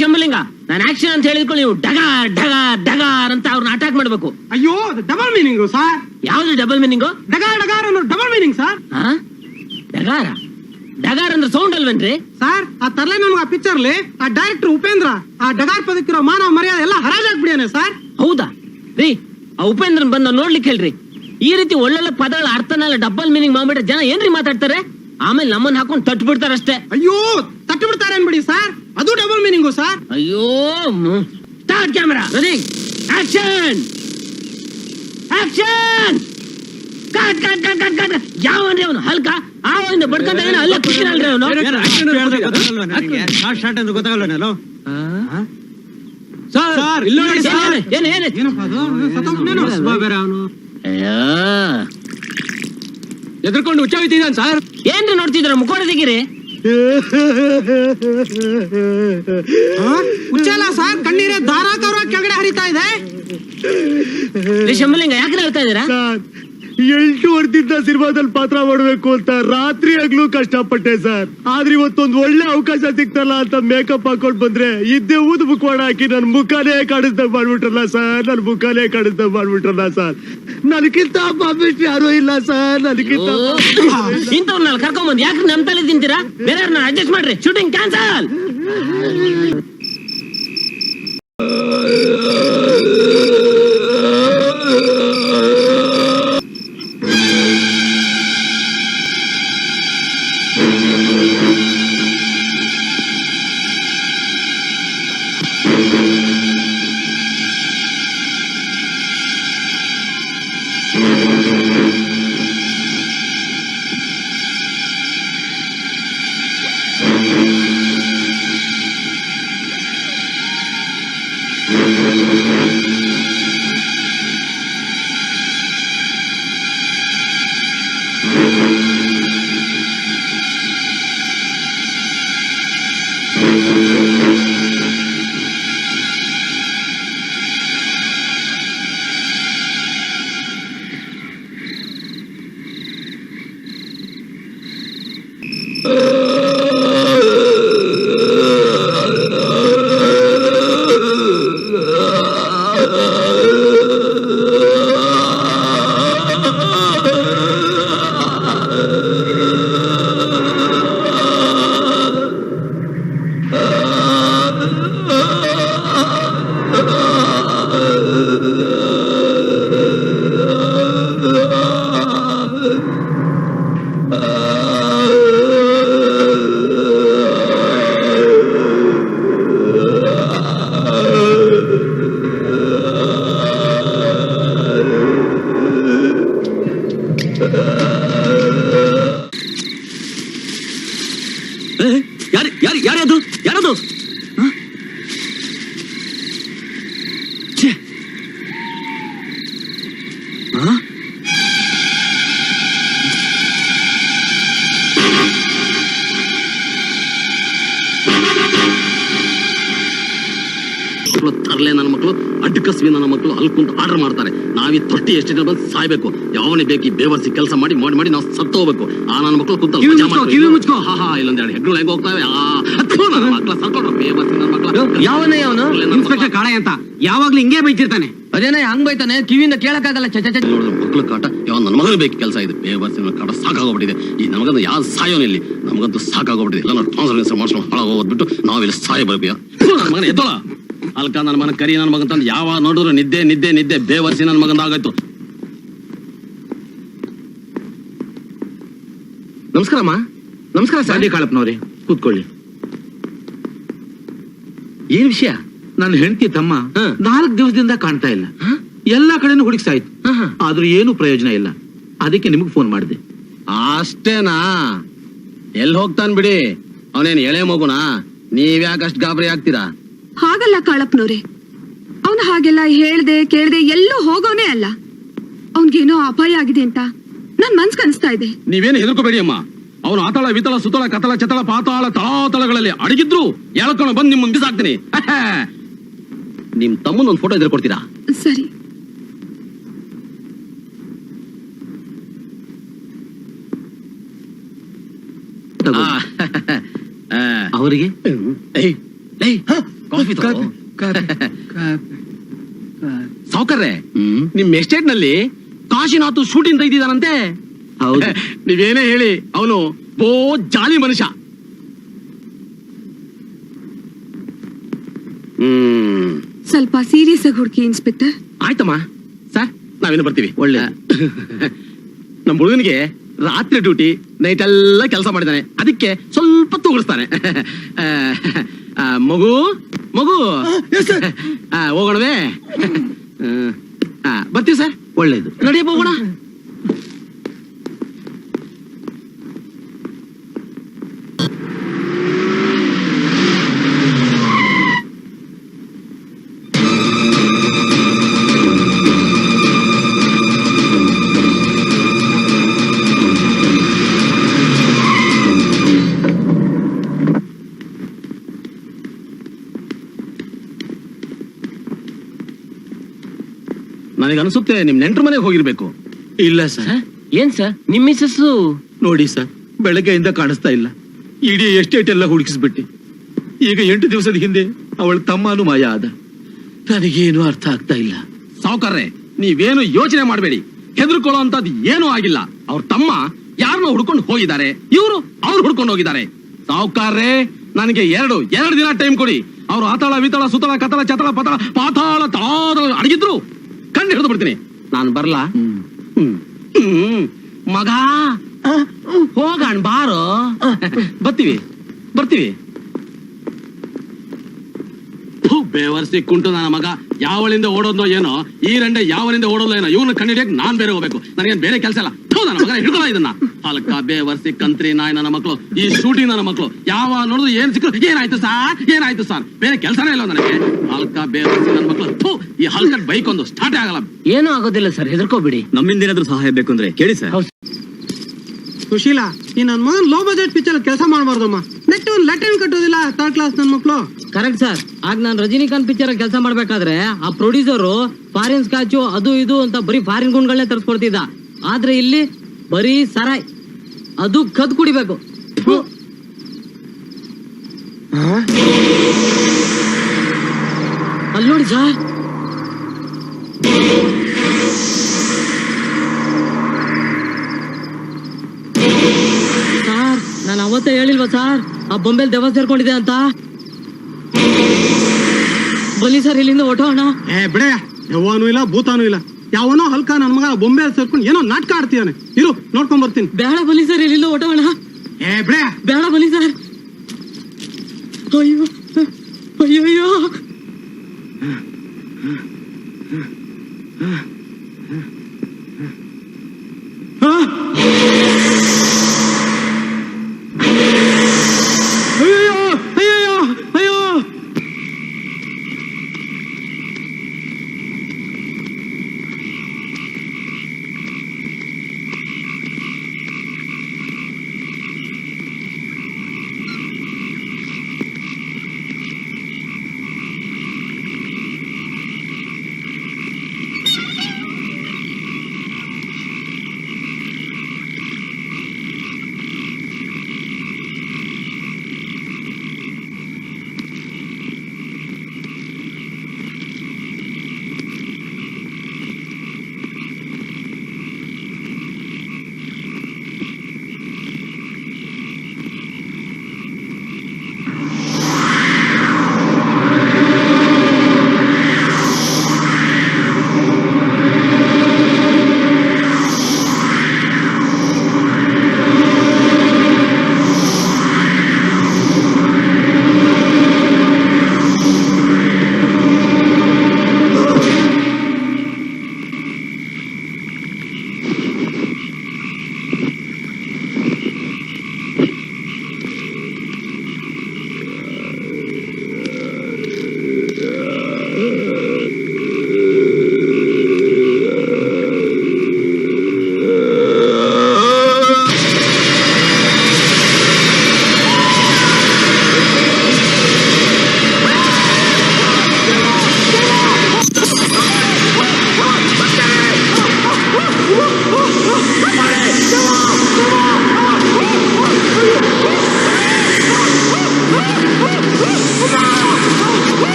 ಶಂಭುಲಿಂಗ, ನಾನು ಆಕ್ಷನ್ ಅಂತ ಹೇಳಿದ್ಕೊಂಡು ನೀವು ಡಗಾರ್ ಡಗಾರ್ ಡಗಾರ್ ಅಂತ ಅವ್ರನ್ನ ಅಟ್ಯಾಕ್ ಮಾಡ್ಬೇಕು. ಅಯ್ಯೋ ಡಬಲ್ ಮೀನಿಂಗ್ ಸರ್. ಯಾವ್ದು ಡಬಲ್ ಮೀನಿಂಗು? ಡಗಾರ್ ಡಗಾರ್ ಅನ್ನೋ ಡಬಲ್ ಮೀನಿಂಗ್ ಸರ್. ಡಗಾರ ಡಗಾರ್ ಅಂದ್ರೆ ಸೌಂಡ್ ಅಲ್ವೇನ್ರಿ ಸರ್? ಆ ತರ್ಲೆ ನಮ್ಗೆ ಆ ಪಿಕ್ಚರ್ಲಿ ಆ ಡೈರೆಕ್ಟರ್ ಉಪೇಂದ್ರ ಆ ಡಗಾರ್ ಪದಕ್ಕಿರೋ ಮಾನವ ಮರ್ಯಾದೆ ಎಲ್ಲ ಹರಾಜಾಗ್ಬಿಡಿಯಾನೆ ಸರ್. ಹೌದಾ ರೀ? ಆ ಉಪೇಂದ್ರನ್ ಬಂದ ನೋಡ್ಲಿಕ್ಕೆ ಹೇಳ್ರಿ. ಈ ರೀತಿ ಒಳ್ಳೊಳ್ಳೆ ಪದಗಳ ಅರ್ಥನೆಲ್ಲ ಡಬಲ್ ಮೀನಿಂಗ್ ಮಾಡ್ಬಿಟ್ರೆ ಜನ ಏನ್ರಿ ಮಾತಾಡ್ತಾರೆ? ಆಮೇಲೆ ನಮ್ಮನ್ನ ಹಾಕೊಂಡು ತಟ್ಟು ಬಿಡ್ತಾರ ಅಷ್ಟೇ. ಅಯ್ಯೋ ತಟ್ಟು ಬಿಡ್ತಾರೆ ಅನ್ಬಿಡಿ ಸರ್, ಅದು ಡಬಲ್ ಮೀನಿಂಗು ಸರ್. ಅಯ್ಯೋ. Start camera, running, action action. Cut cut cut cut cut. ಯಾವನ್ರಿ ಅವನು? ಹಲ್ಕ ಆವಿಂದ ಬಡ್ಕಂತ ಅಲ್ಲೇ ಕೂತಿರಲ್ರಿ ಅವನು. ಎದ್ರಕೊಂಡು ಹುಚ್ಚಾಗಿದ್ದಾನೆ ಸರ್. ಏನ್ರಿ ನೋಡ್ತಿದ್ರ? ಮುಖೋಡ ತೆಗೀರಿ. ಹುಚ್ಚಲ್ಲ ಸರ್, ಕಣ್ಣೀರೇ ಧಾರಾಕಾರವಾಗಿ ಕೆಳಗಡೆ ಹರಿತಾ ಇದೆ. ಶಂಭುಲಿಂಗ, ಯಾಕೆ ಹೇಳ್ತಾ ಇದೀರಾ? 8 ವರ್ಷದಿಂದ ಸಿನಿಮಾದಲ್ಲಿ ಪಾತ್ರ ಮಾಡಬೇಕು ಅಂತ ರಾತ್ರಿ ಆಗ್ಲೂ ಕಷ್ಟಪಟ್ಟೆ ಸರ್. ಆದ್ರೆ ಇವತ್ತೊಂದು ಒಳ್ಳೆ ಅವಕಾಶ ಸಿಕ್ತಲ್ಲ ಅಂತ ಮೇಕಪ್ ಹಾಕೊಂಡ್ ಬಂದ್ರೆ ಇದ್ದೇ ಊದ್ ಮುಖವಾಡ ಹಾಕಿ ನನ್ ಮುಖಾನೇ ಕಾಣಿಸ್ದಂಗ್ ಮಾಡ್ಬಿಟ್ರಲ್ಲ ಸರ್. ನನ್ ಮುಖಾನೇ ಕಾಣಿಸ್ದಂಗ್ ಮಾಡ್ಬಿಟ್ರಲ್ಲ ಸರ್. ನನಗಿಂತ ಪಾಪಿಸ್ಟ್ ಯಾರು ಇಲ್ಲ ಸರ್. ನನಗಿಂತ ಇಂಥವ್ರನ್ನ ಕರ್ಕೊಂಬಂದ್ ಯಾಕೆ ನಮ್ ತಲೆ ತಿಂತೀರಾ? ಬೇರೆಯವ್ರನ್ನ ಅಡ್ಜಸ್ಟ್ ಮಾಡ್ರಿ. Shooting cancel. ಯಾರದು ಯಾರದು ತರ್ಲೆ ನನ್ನ ಮಕ್ಕಳು ಅಡ್ಕಸ್ವಿ ನನ್ನ ಮಕ್ಕಳು ಅಲ್ಲಿ ಕುಂತು ಆರ್ಡರ್ ಮಾಡ್ತಾರೆ. ನಾವೀ ತೊಟ್ಟಿ ಎಷ್ಟು ಜನ ಬಂದು ಸಾಯ್ಬೇಕು. ಯಾವನೇ ಬೇಕು ಬೇವರ್ಸಿ ಕೆಲಸ ಮಾಡಿ ಮಾಡಿ ನಾವು ಸತ್ತು ಹೋಗ್ಬೇಕು. ಆ ನನ್ನ ಮಕ್ಕಳು ಕುಂತ ಕಿವಿ ಮುಚ್ಕೋ. ಹಾ ಇಲ್ಲೊಂದ್ ಎರಡು ಹೆಗ್ಗಳು ಹೆಂಗ್ ಹೋಗ್ತಾವೆ. ನನ್ನ ಮಕ್ಕಳ ಸರ್ಕೊಂಡು ಬೇವರ್ಸಿ ನನ್ನ ಮಕ್ಕಳು. ಯಾವನೇ ಅವನು ಇನ್ಸ್ಪೆಕ್ಟರ್ ಕಾಳೆ ಅಂತ ಯಾವಾಗ್ಲೂ ಹಿಂಗೇ ಬೈತಿರ್ತಾನೆ. ಅದೇನ ಹಂಗ್ ಬೈತಾನೆ, ಕಿವಿಯಿಂದ ಕೇಳಕ್ಕಾಗಲ್ಲ. ಮಕ್ಕಳು ಕಾಟ ಯಾವ ನನ್ನ ಮಗನಿಗೆ ಬೇಕು ಕೆಲಸ ಇದೆ. ಬೇವರ್ಸಿ ನನ್ನ ಕಾಟ ಸಾಕಾಗೋಗ್ಬಿಟ್ಟಿದೆ. ಈ ನಮಗಂತೂ ಯಾರು ಸಾಯೋನು ಇಲ್ಲಿ, ನಮಗಂತೂ ಸಾಕಾಗೋಗ್ಬಿಟ್ಟಿದೆ. ಎಲ್ಲ ನಾವು ಟ್ರಾನ್ಸ್ಫರ್ ಮಾಡ್ಸ್ಕೊಂಡು ಹಾಳಾಗೋಗ್ಬಿಟ್ಟು ನಾವಿಲ್ಲಿ ಸಾಯ ಬರ್ತೀಯ. ನನ್ನ ಮಗನ ಎದ್ದೋಳ ಅಲ್ಕ ನನ್ನ ಮಗನ ಕರಿ ನನ್ನ ಮಗನ್ ತಂದು ಯಾವ ನೋಡಿದ್ರು ನಿದ್ದೆ ನಿದ್ದೆ ನಿದ್ದೆ ಬೇವರ್ಸಿ ನನ್ನ ಮಗಂದ ಆಗೋಯ್ತು. ನಮಸ್ಕಾರಮ್ಮ. ನಮಸ್ಕಾರ ಸಂಡಿ ಕಾಳಪ್ಪನವ್ರೆ, ಕೂತ್ಕೊಳ್ಳಿ. ಏನ್ ವಿಷಯ? ನನ್ನ ಹೆಂಡತಿ ತಮ್ಮ 4 ದಿವಸದಿಂದ ಕಾಣ್ತಾ ಇಲ್ಲ. ಎಲ್ಲಾ ಕಡೆನೂ ಹುಡುಕ್ಸಾಯ್ತು, ಆದ್ರೂ ಏನು ಪ್ರಯೋಜನ ಇಲ್ಲ. ಅದಕ್ಕೆ ನಿಮಗ್ ಫೋನ್ ಮಾಡಿದೆ. ಅಷ್ಟೇನಾ? ಎಲ್ಲಿ ಹೋಗ್ತಾನ್ ಬಿಡಿ, ಅವನೇನ್ ಎಳೆ ಮಗುನಾ? ನೀವ್ಯಾಕಷ್ಟು ಗಾಬರಿ ಆಗ್ತೀರಾ? ಹಾಗಲ್ಲ ಕಾಳಪ್ಪನವ್ರೆ, ಅವನು ಹಾಗೆಲ್ಲ ಹೇಳ್ದೆ ಕೇಳ್ದೆ ಎಲ್ಲೂ ಹೋಗೋನೇ ಅಲ್ಲ. ಅವನ್ಗೇನೋ ಅಪಾಯ ಆಗಿದೆ ಅಂತ ನನ್ ಮನ್ಸ್ ಕನಿಸ್ತಾ ಇದೆ. ನೀವೇನು ಹೆದರ್ಕೋಬೇಡಿ ಅಮ್ಮ. ಅವನು ಆತಳ ವಿತಳ ಸುತಳ ಕತಳ ಚತಳ ಪಾತಾಳ ತಳಾತಳಗಳಲ್ಲಿ ಅಡಗಿದ್ರು ಎಳ್ಕೊಂಡು ಬಂದು ನಿಮ್ ಮುಂದೆ ಸಾಕ್ತೀನಿ. ನಿಮ್ ತಮ್ಮನ ಒಂದು ಫೋಟೋ ಇದ್ರೆ ಕೊಡ್ತೀರಾ? ಸರಿ. ಅವರಿಗೆ ಸಾವುಕಾರ್ರೆ, ನಿಮ್ ಎಸ್ಟೇಟ್ ನಲ್ಲಿ ಕಾಶಿನಾಥ್ ಶೂಟಿಂಗ್ ತೆಗ್ದಿದ್ದಾನಂತೆ. ನೀವೇನೇ ಹೇಳಿ ಅವನು ಬೋ ಜಾಲಿ ಮನುಷ್ಯ. ಸ್ವಲ್ಪ ಸೀರಿಯಸ್ ಆಗಿ ಹುಡುಕಿ ಇನ್ಸ್ಪೆಕ್ಟರ್. ಆಯ್ತಮ್ಮ ಸರ್, ನಾವೇನು ಬರ್ತೀವಿ. ಒಳ್ಳೆ ನಮ್ ಹುಡುಗನಿಗೆ ರಾತ್ರಿ ಡ್ಯೂಟಿ, ನೈಟ್ ಎಲ್ಲ ಕೆಲಸ ಮಾಡಿದಾನೆ. ಅದಕ್ಕೆ ಸ್ವಲ್ಪ ತೂಗಿಸ್ತಾನೆ. ಮಗು ಮಗು ಹೋಗೋಣವೇ? ಬರ್ತೀವಿ ಸರ್. ಒಳ್ಳೇದು, ನಡಿಯಪ್ಪ ಹೋಗೋಣ. ನನಗನ್ಸುತ್ತೆ ನಿಮ್ ನೆಂಟ್ರ ಮನೆಗೆ ಹೋಗಿರ್ಬೇಕು. ಇಲ್ಲ ಸರ್. ಏನ್ ಸರ್, ನಿಮ್ ಮಿಸ್ಸಸ್? ನೋಡಿ ಸರ್, ಬೆಳಗ್ಗೆಯಿಂದ ಕಾಣಿಸ್ತಾ ಇಲ್ಲ. ಇಡೀ ಎಸ್ಟೇಟ್ ಎಲ್ಲ ಹುಡುಕಿಸ್ಬಿಟ್ಟೆ. ಈಗ 8 ದಿವಸದ ಹಿಂದೆ ಅವಳ ತಮ್ಮನೂ ಮಾಯ ಆದ. ನನಗೇನು ಅರ್ಥ ಆಗ್ತಾ ಇಲ್ಲ. ಸಾವುಕಾರ್ರೆ, ನೀವೇನು ಯೋಚನೆ ಮಾಡಬೇಡಿ. ಹೆದರ್ಕೊಳ್ಳೋ ಅಂತದ್ ಏನೂ ಆಗಿಲ್ಲ. ಅವ್ರ ತಮ್ಮ ಯಾರನ್ನ ಹುಡ್ಕೊಂಡು ಹೋಗಿದ್ದಾರೆ, ಇವರು ಅವ್ರು ಹುಡ್ಕೊಂಡು ಹೋಗಿದ್ದಾರೆ. ಸಾವುಕಾರ್ರೆ, ನನಗೆ ಎರಡು ದಿನ ಟೈಮ್ ಕೊಡಿ. ಅವ್ರು ಆತಳ ವಿತಳ ಸುತಳ ಕತಳ ಚತಳ ಪತಳ ಪಾತಾಳ ತಳಾದ ಅಡಗಿದ್ರು ಕಂಡು ಹಿಡಿದು ಬಿಡ್ತೀನಿ. ನಾನು ಬರ್ಲಾ? ಮಗ ಹೋಗಣ ಬಾರೋ. ಬರ್ತೀವಿ. ಬೇವರ್ಸಿ ಕುಂಟು ನನ್ನ ಮಗ ಯಾವಳಿಂದ ಓಡೋದ್ನೋ ಏನೋ, ಈ ರಂಡೆ ಯಾವನಿಂದ ಓಡೋದ್ನೋ ಏನೋ. ಇವನು ಕಂಡಿಡಿಯಕ್ ನಾನ್ ಬೇರೆ ಹೋಗ್ಬೇಕು. ನನಗೇನು ಬೇರೆ ಕೆಲಸ ಇಲ್ಲ. ನನ್ನ ಮಗನ ಹಿಡ್ಕೊಳ್ಳೋ ಇದನ್ನ ಹಲ್ಕ ಬೇವರ್ಸಿ ಕಂತ್ರಿ ನಾಯಿ ನನ್ನ ಮಕ್ಕಳು ಈ ಶೂಟಿಂಗ್ ನನ್ನ ಮಕ್ಕಳು ಯಾವ ನೋಡಿದ್ರು ಏನ್ ಸಿಕ್ಕರು ಏನಾಯ್ತು ಸರ್ ಬೇರೆ ಕೆಲಸನೇ ಇಲ್ಲ ನನಗೆ ಹಲ್ಕ ಬೇವರ್ಸಿ ನನ್ನ ಮಕ್ಕಳು ಈ ಹಲ್ಕ ಬೈಕ್ ಒಂದು ಸ್ಟಾರ್ಟ್ ಆಗಲ್ಲ. ಏನೂ ಆಗೋದಿಲ್ಲ ಸರ್, ಹೆದರ್ಕೋಬಿಡಿ. ನಮ್ಮಿಂದ ಏನಾದ್ರೂ ಸಹಾಯ ಬೇಕು ಅಂದ್ರೆ ಕೇಳಿ ಸರ್. ಸುಶೀಲಾ, ಈ ನನ್ ಮಗನ್ ಲೋ ಬಜೆಟ್ ಪಿಕ್ಚರ್ ಕೆಲಸ ಮಾಡಬಾರ್ದಮ್ಮ. ನೆಕ್ಸ್ಟ್ ಒಂದು ಲೆಟರ್ ಕಟ್ಟೋದಿಲ್ಲ ಥರ್ಡ್ ಕ್ಲಾಸ್ ನನ್ ಮಕ್ಳು. Correct sir. ಆಗ ನಾನು ರಜನಿಕಾಂತ್ ಪಿಕ್ಚರ್ ಕೆಲಸ ಮಾಡ್ಬೇಕಾದ್ರೆ ಆ ಪ್ರೊಡ್ಯೂಸರು ಫಾರಿನ್ ಸ್ಕಾಚು ಅದು ಇದು ಅಂತ ಬರೀ ಫಾರಿನ್ ಗುಂಡ್ಗಳನ್ನೇ ತರಿಸ್ಕೊಡ್ತಿದ್ದ. ಆದ್ರೆ ಇಲ್ಲಿ ಬರೀ ಸರಾಯ್, ಅದು ಕದ್ ಕುಡಿಬೇಕು. ಅಲ್ಲಿ ನೋಡಿ ಸರ್, ನಾನು ಅವತ್ತೇ ಹೇಳಿಲ್ವಾ ಸರ್ ಆ ಬೊಂಬೆಲ್ ದೆವ್ವ ಸೇರ್ಕೊಂಡಿದೆ ಅಂತ. ಬನ್ನಿ ಸರ್ ಇಲ್ಲಿಂದ ಹೊಟ್ಟೋಣ. ಬಿಡಯ್ಯ, ಯಾವನೂ ಇಲ್ಲ ಭೂತಾನೂ ಇಲ್ಲ. ಯಾವನೋ ಹಲ್ಕ ನನ್ ಮಗ ಬೊಂಬೆ ಸೇರ್ಕೊಂಡು ಏನೋ ನಾಟಕ ಆಡ್ತೀಯಾನೆ. ಇರು ನೋಡ್ಕೊಂಡ್ ಬರ್ತೀನಿ. ಬೇಡ ಬನ್ನಿ ಸರ್ ಇಲ್ಲಿಂದ ಹೊಟ್ಟೋಣ. ಬಿಡಯ್ಯ, ಬೇಡ ಬನ್ನಿ ಸರ್. ಅಯ್ಯೋ ಅಯ್ಯೋ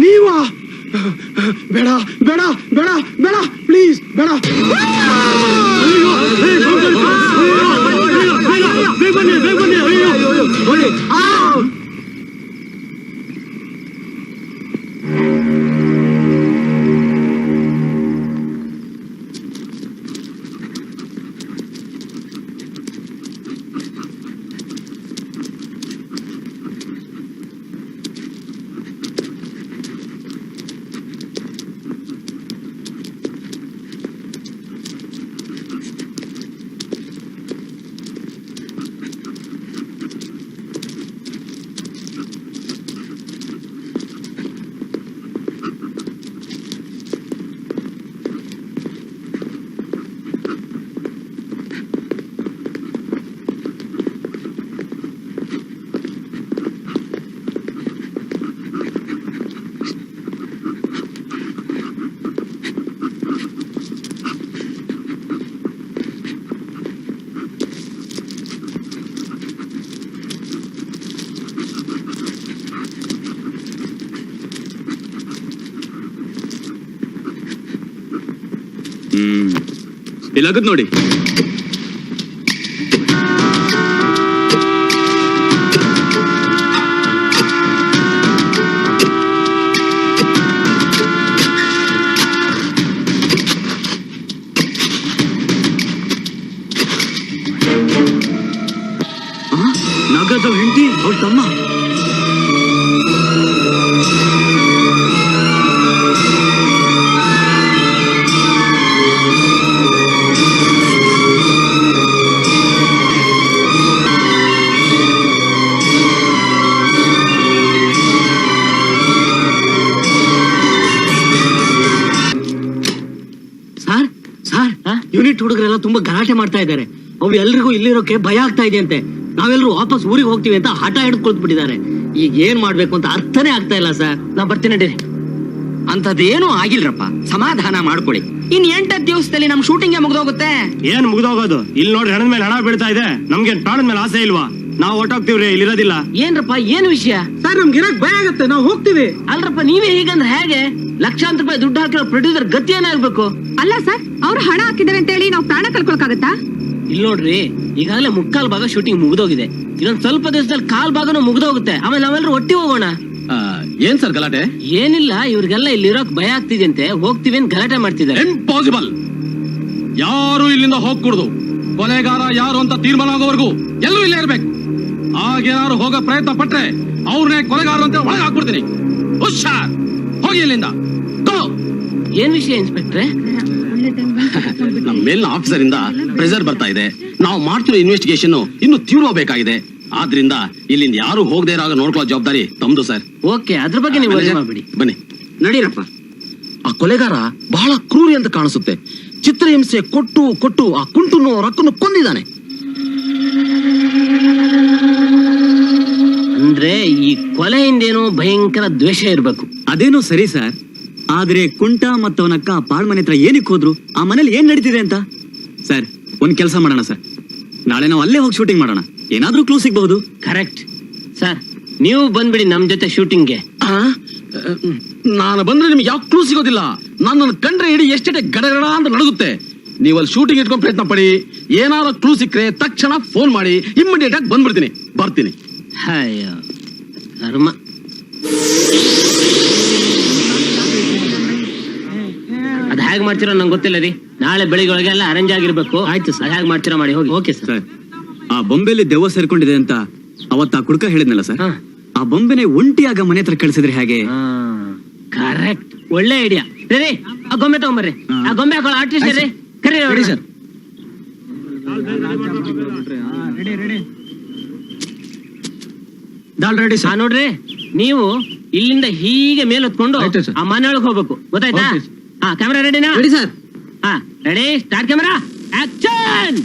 ನೀವಾ? ಬೇಡ ಬೇಡ ಬೇಡ ಬೇಡ ಪ್ಲೀಸ್ ಬೇಡ. ಇಲ್ಲಾಗದ್ ನೋಡಿ. ನಾಗರಾಜ್ ಹೆಂಡತಿ ಅವ್ರ ತಮ್ಮ. ಸರ್ ಸರ್ ಯೂನಿಟ್ ಹುಡುಗರೆಲ್ಲ ತುಂಬಾ ಗಲಾಟೆ ಮಾಡ್ತಾ ಇದ್ದಾರೆ. ಅವ್ರು ಎಲ್ರಿಗೂ ಇಲ್ಲಿರೋಕೆ ಭಯ ಆಗ್ತಾ ಇದೆ ಅಂತೆ. ನಾವೆಲ್ಲರೂ ವಾಪಸ್ ಊರಿಗೆ ಹೋಗ್ತೀವಿ ಅಂತ ಹಠ ಹಿಡಿದು ಕುಳಿತುಬಿಟ್ಟಿದ್ದಾರೆ. ಈಗ ಏನ್ ಮಾಡ್ಬೇಕು ಅಂತ ಅರ್ಥನೇ ಆಗ್ತಾ ಇಲ್ಲ ಸರ್. ನಾ ಬರ್ತೀನಿ ನಡೀರಿ. ಅಂತದೇನೂ ಆಗಿಲ್ರಪ್ಪ, ಸಮಾಧಾನ ಮಾಡ್ಕೊಳ್ಳಿ. ಇನ್ 8 ದಿವಸದಲ್ಲಿ ನಮ್ ಶೂಟಿಂಗ್ ಮುಗ್ದೋಗುತ್ತೆ. ಏನ್ ಮುಗ್ದೋಗೋದು? ಇಲ್ಲಿ ನೋಡ್ರಿ ಹಣದ ಮೇಲೆ ಹಣ ಬೀಳ್ತಾ ಇದೆ. ನಮ್ಗೆ ಪ್ರಾಣದ ಮೇಲೆ ಆಸೆ ಇಲ್ವಾ? ನಾವು ಹೊಟ್ಟೋಗ್ತೀವ್ರಿ, ಇಲ್ಲಿರೋದಿಲ್ಲ. ಏನ್ರಪ್ಪ ಏನ್ ವಿಷಯ? ಸರ್ ನಮ್ಗೆ ಇರಕ್ ಭಯ ಆಗತ್ತೆ, ನಾವು ಹೋಗ್ತೀವಿ. ಅಲ್ರಪ್ಪ ನೀವೇ ಹೀಗಂದ್ರೆ ಹೇಗೆ? ಲಕ್ಷಾಂತರ ರೂಪಾಯಿ ದುಡ್ಡು ಹಾಕಿರೋ ಪ್ರೊಡ್ಯೂಸರ್ ಗತಿ ಏನಾಗ್ಬೇಕು? ಅಲ್ಲ ಸರ್, ಅವ್ರು ಹಣ ಹಾಕಿದ್ದಾರೆ ಅಂತ ಹೇಳಿ ನಾವು ಪ್ರಾಣ ಕಳ್ಕೊಳಕಾಗತ್ತಾ? ಇಲ್ಲಿ ನೋಡ್ರಿ, ಈಗಾಗಲೇ ಮುಕ್ಕಾಲ್ ಭಾಗ ಶೂಟಿಂಗ್ ಮುಗ್ದೋಗಿದೆ. ಇನ್ನೊಂದ್ ಸ್ವಲ್ಪ ದಿವಸದಲ್ಲಿ ಕಾಲ್ ಭಾಗನೂ ಮುಗ್ದೋಗುತ್ತೆ. ಆಮೇಲೆ ನಾವೆಲ್ಲರೂ ಒಟ್ಟಿ ಹೋಗೋಣ. ಏನ್ ಸರ್ ಗಲಾಟೆ? ಏನಿಲ್ಲ, ಇವ್ರಿಗೆಲ್ಲ ಇಲ್ಲಿರೋಕ್ ಭಯ ಆಗ್ತಿದೆ ಹೋಗ್ತೀವಿ ಅಂತ ಗಲಾಟೆ ಮಾಡ್ತಿದ್ದಾರೆ. ಇಂಪಾಸಿಬಲ್. ಯಾರು ಇಲ್ಲಿಂದ ಹೋಗ್ಕೂಡ್ದು. ಕೊಲೆಗಾರ ಯಾರು ಅಂತ ತೀರ್ಮಾನ ಆಗೋವರೆಗೂ ಎಲ್ಲರೂ ಇಲ್ಲೇ ಇರ್ಬೇಕು. ಹಾಗೇನಾದ್ರು ಹೋಗೋ ಪ್ರಯತ್ನ ಪಟ್ರೆ ಅವ್ರನ್ನೇ ಕೊಲೆಗಾರ ಅಂತ ಒಳಗೆ ಹಾಕ್ಬಿಡ್ತೀನಿ. ಹುಷಾರ್, ಹೋಗಿ ಇಲ್ಲಿಂದ. ಏನ್ ವಿಷಯ ಇನ್ಸ್ಪೆಕ್ಟ್ರೆ? ನಮ್ಮ ಮೇಲಿನ ಆಫೀಸರ್ ಇಂದ ಪ್ರೆಷರ್ ಬರ್ತಾ ಇದೆ. ನಾವು ಮಾಡ್ತಿರೋ ಇನ್ವೆಸ್ಟಿಗೇಷನ್ ಇನ್ನು ತೀವ್ರಬೇಕಾಗಿದೆ. ಆದ್ರಿಂದ ಇಲ್ಲಿಂದ ಯಾರು ಹೋಗದೆ ಇರೋ ನೋಡ್ಕೊಳ್ಳೋ ಜವಾಬ್ದಾರಿ ತಮ್ದು ಸರ್. ಓಕೆ, ಅದ್ರ ಬಗ್ಗೆ ನೀವು ಯೋಚನೆ ಮಾಡ್ಬಿಡಿ. ಬನ್ನಿ ನಡೀರಪ್ಪ. ಆ ಕೊಲೆಗಾರ ಬಹಳ ಕ್ರೂರಿ ಅಂತ ಕಾಣಿಸುತ್ತೆ. ಚಿತ್ರಹಿಂಸೆ ಕೊಟ್ಟು ಕೊಟ್ಟು ಆ ಕುಂಟುನು ರಕ್ಕನ್ನು ಕೊಂದಿದ್ದಾನೆ. ಅಂದ್ರೆ ಈ ಕೊಲೆ ಹಿಂದೇನೋ ಭಯಂಕರ ದ್ವೇಷ ಇರ್ಬೇಕು. ಅದೇನೋ ಸರಿ ಸರ್, ಆದ್ರೆ ಕುಂಟ ಮತ್ತವನಕ್ಕ ಪಾಳ್ಮನೆ ಹತ್ರ ಏನಕ್ಕೆ ಹೋದ್ರು? ಆ ಮನೇಲಿ ಏನ್ ನಡೀತಿದೆ ಅಂತ? ಸರ್ ಒಂದ್ ಕೆಲಸ ಮಾಡೋಣ ಸರ್, ನಾಳೆ ನಾವು ಅಲ್ಲೇ ಹೋಗಿ ಶೂಟಿಂಗ್ ಮಾಡೋಣ. ಏನಾದ್ರೂ ಕ್ಲೂ ಸಿಗಬಹುದು. ಕರೆಕ್ಟ್ ಸರ್, ನೀವು ಬಂದ್ಬಿಡಿ ನಮ್ ಜೊತೆ ಶೂಟಿಂಗ್ಗೆ. ನಾನು ಬಂದ್ರೆ ನಿಮ್ಗೆ ಯಾವ ಕ್ಲೂ ಸಿಗೋದಿಲ್ಲ. ನನ್ನನ್ನು ಕಂಡ್ರೆ ಇಡೀ ಎಷ್ಟೇ ಗಡಗಡ ಅಂತ ನಡುಗುತ್ತೆ. ನೀವು ಅಲ್ಲಿ ಶೂಟಿಂಗ್ ಇಟ್ಕೊಂಡು ಪ್ರಯತ್ನ ಪಡಿ. ಏನಾದ್ರು ಕ್ಲೂ ಸಿಕ್ಕರೆ ತಕ್ಷಣ ಫೋನ್ ಮಾಡಿ, ಇಮ್ಮಿಡಿಯೇಟ್ ಆಗಿ ಬಂದ್ಬಿಡ್ತೀನಿ. ಬರ್ತೀನಿ. ಅಯ್ಯೋ ಕರ್ಮ. ಅದ್ ಹೇಗ್ ಮಾಡ್ತೀರೋ ನಂಗೆ ಗೊತ್ತಿಲ್ಲ ರೀ. ನಾಳೆ ಬೆಳಿಗ್ಗೆ ಒಳಗೆ ಎಲ್ಲ ಅರೇಂಜ್ ಆಗಿರ್ಬೇಕು. ಆಯ್ತು ಸರ್, ಹೇಗ್ ಮಾಡ್ತೀರಾ ಮಾಡಿ ಹೋಗಿ. Okay sir. ಆ ಬೊಂಬೆಲಿ ದೆವ್ವ ಸೇರ್ಕೊಂಡಿದೆ ಅಂತ ಅವತ್ತ ಆ ಕುಡ್ಕ ಹೇಳಿದ್ನಲ್ಲ ಸರ್, ಆ ಬೊಂಬೆನೆ ಒಂಟಿಯಾಗ ಮನೆ ಹತ್ರ ಕಳಿಸಿದ್ರೆ ಹೇಗೆ? ಕರೆಕ್ಟ್, ಒಳ್ಳೆ ಐಡಿಯಾ. ರೀ ಆ ಗೊಂಬೆ ತಗೊಂಬರ್ರಿ. ಆ ಗೊಂಬೆ ಹಾಕೊಳ್ಳೋ ಆರ್ಟಿಸ್ಟ್ ರೀ, ಕರೀರಿ ಸರ್. Ready sir. ನೋಡ್ರಿ, ನೀವು ಇಲ್ಲಿಂದ ಹೀಗೆ ಮೇಲ್ ಹೊತ್ಕೊಂಡು ಆ ಮನೆ ಒಳಗೆ ಹೋಗ್ಬೇಕು, ಗೊತ್ತಾಯ್ತಾ? ಹಾ, ಕ್ಯಾಮೆರಾ ರೆಡಿನಾ? Ready sir. ಹಾ ರೆಡಿ, ಸ್ಟಾರ್ಟ್ ಕ್ಯಾಮೆರಾ, ಆಕ್ಷನ್.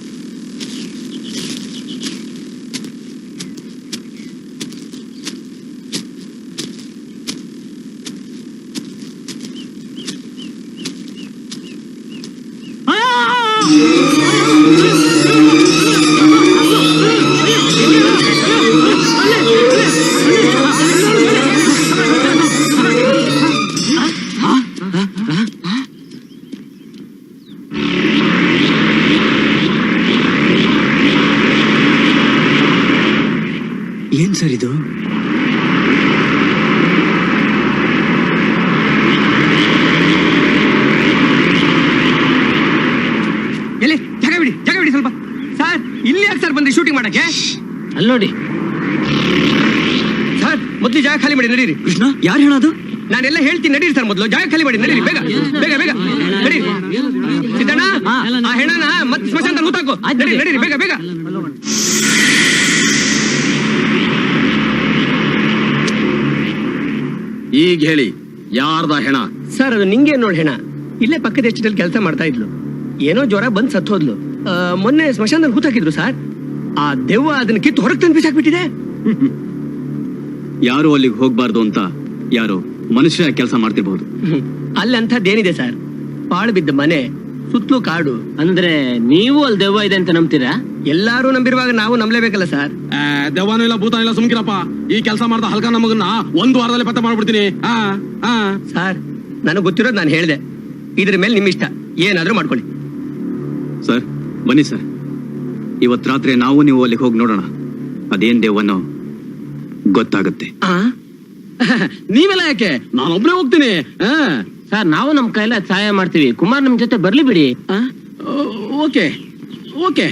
ಏನ್ ಸರ್ ಇದು? ಎಲ್ಲಿ ಜಾಗ ಬಿಡಿ ಸ್ವಲ್ಪ. ಸರ್ ಇಲ್ಲಿ ಯಾಕೆ ಸರ್ ಬಂದ್ರಿ ಶೂಟಿಂಗ್ ಮಾಡಕ್ಕೆ? ಅಲ್ಲಿ ನೋಡಿ ಸರ್, ಮೊದ್ಲು ಜಾಗ ಖಾಲಿ ಮಾಡಿ ನಡೀರಿ. ಕೃಷ್ಣ, ಯಾರು ಹೇಳೋದು? ನಾನೆಲ್ಲ ಹೇಳ್ತೀನಿ, ನಡೀರಿ ಸರ್. ಮೊದ್ಲು ಜಾಗ ಖಾಲಿ ಮಾಡಿ ನಡೀರಿ, ಬೇಗ ಬೇಗ ಬೇಗ ನಡೀರಿ. ಸಿದ್ದಣ್ಣ, ಆ ಹೆಣನ ಮತ್ತೆ ಸ್ಮಶಾನದಲ್ಲಿ ಹೂತಾಕು. ನಡೀರಿ ಬೇಗ ಬೇಗ. ಈಗ ಹೇಳಿ, ಯಾರ್ದ ಹೆಣ? ಸರ್ ಅದು ನಿಂಗೆ ನೋಡಿ ಹೆಣ. ಇಲ್ಲೇ ಪಕ್ಕದ ಎಸ್ಟೇಟಲ್ಲಿ ಕೆಲಸ ಮಾಡ್ತಾ ಇದ್ಲು. ಏನೋ ಜ್ವರ ಬಂದ್ ಸತ್ತು ಹೋದ್ಲು. ಮೊನ್ನೆ ಸ್ಮಶಾನದಲ್ಲಿ ಹೂತಾಕಿದ್ರು ಸರ್. ಆ ದೆವ್ವ ಅದನ್ನ ಕಿತ್ತು ಹೊರಗೆ ತಂದು ಬಿಸಾಕ್ಬಿಟ್ಟಿದೆ. ಯಾರು ಅಲ್ಲಿಗೆ ಹೋಗ್ಬಾರ್ದು ಅಂತ ಯಾರು ಮನುಷ್ಯ ಕೆಲಸ ಮಾಡ್ತಿರ್ಬಹುದು. ಅಲ್ಲಿ ಅಂಥದ್ದೇನಿದೆ ಸರ್? ಪಾಳು ಬಿದ್ದ ಮನೆ, ಸುತ್ತಲೂ ಕಾಡು. ಅಂದ್ರೆ ನೀವು ಅಲ್ಲಿ ದೆವ್ವ ಇದೆ ಅಂತ ನಂಬ್ತೀರಾ? ಎಲ್ಲಾರು ನಂಬಿರುವಾಗ ನಾವು ನಂಬಲೇಬೇಕಲ್ಲ ಸರ್. ದೆವ್ವನೂ ಇಲ್ಲ, ಭೂತ ಇಲ್ಲ, ಸುಮ್ಕಿರಪ್ಪ. ಈ ಕೆಲಸ ಮಾಡ್ದ ಹಲ್ಕ ನಮಗನ್ನ 1 ವಾರದಲ್ಲಿ ಪತ್ತೆ ಮಾಡ್ಬಿಡ್ತೀನಿ. ಸರ್ ನನಗೆ ಗೊತ್ತಿರೋದು ನಾನು ಹೇಳಿದೆ. ಇದ್ರ ಮೇಲೆ ನಿಮ್ ಇಷ್ಟ, ಏನಾದ್ರೂ ಮಾಡ್ಕೊಳ್ಳಿ. ಸರ್ ಬನ್ನಿ ಸರ್, ಇವತ್ ರಾತ್ರಿ ನಾವು ನೀವು ಅಲ್ಲಿಗೆ ಹೋಗಿ ನೋಡೋಣ. ಅದೇನ್ ದೇವನೋ ಗೊತ್ತಾಗುತ್ತೆ. ನೀವೆಲ್ಲ ಯಾಕೆ? ನಾನೊಬ್ನೇ ಹೋಗ್ತೀನಿ. ಸರ್ ನಾವು ನಮ್ ಕೈಲ ಸಹಾಯ ಮಾಡ್ತೀವಿ. ಕುಮಾರ್ ನಮ್ ಜೊತೆ ಬರ್ಲಿ ಬಿಡಿ. Okay okay.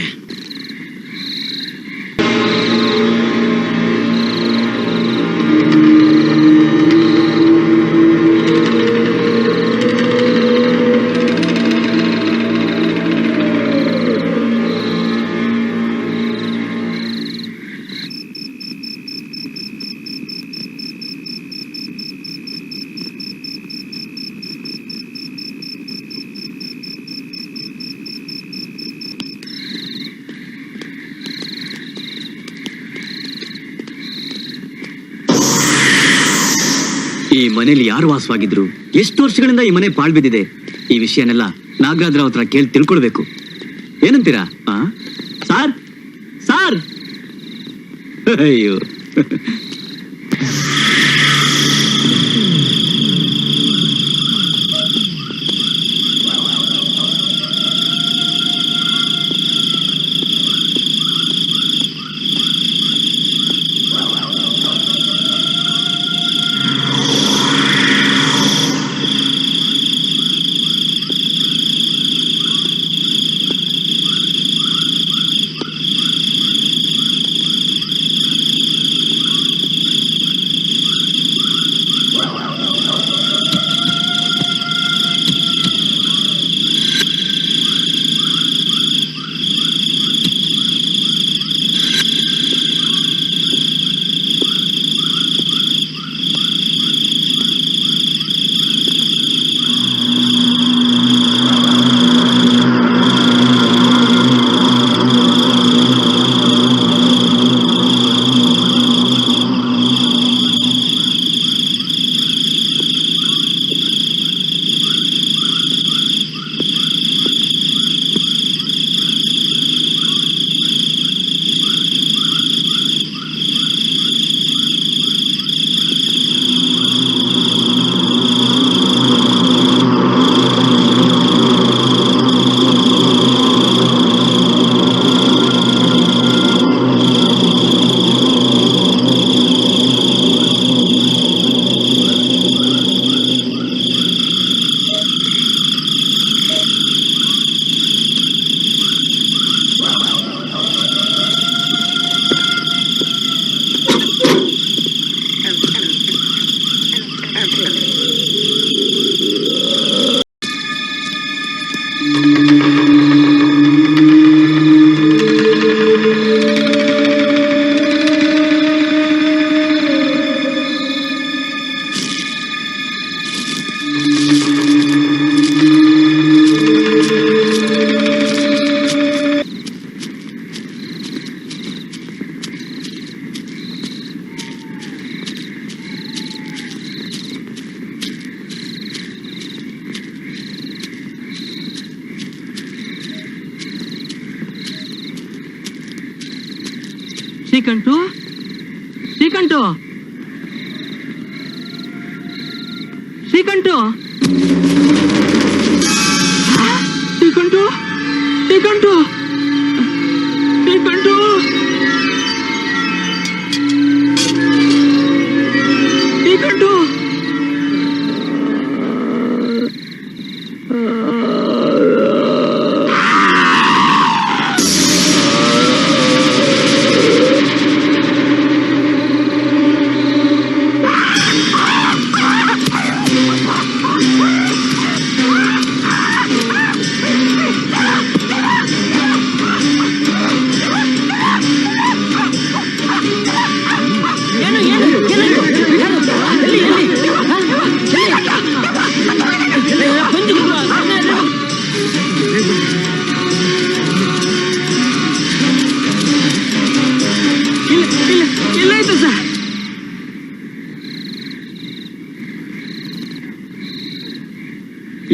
ಈ ಮನೇಲಿ ಯಾರು ವಾಸವಾಗಿದ್ರು, ಎಷ್ಟು ವರ್ಷಗಳಿಂದ ಈ ಮನೆ ಪಾಳ್ಬಿದ್ದಿದೆ, ಈ ವಿಷಯನೆಲ್ಲ ನಾಗರಾಜರಾವ್ ಹತ್ರ ಕೇಳಿ ತಿಳ್ಕೊಳ್ಬೇಕು. ಏನಂತೀರಾ? ಸಾರ್ ಸಾರ್ ಅಯ್ಯೋ ಶ್ರೀಕಂಠು ಶ್ರೀಕಂಠು ಶ್ರೀಕಂಠು ಶ್ರೀಕಂಠು ಶ್ರೀಕಂಠು ಶ್ರೀಕಂಠು ಶ್ರೀಕಂಠು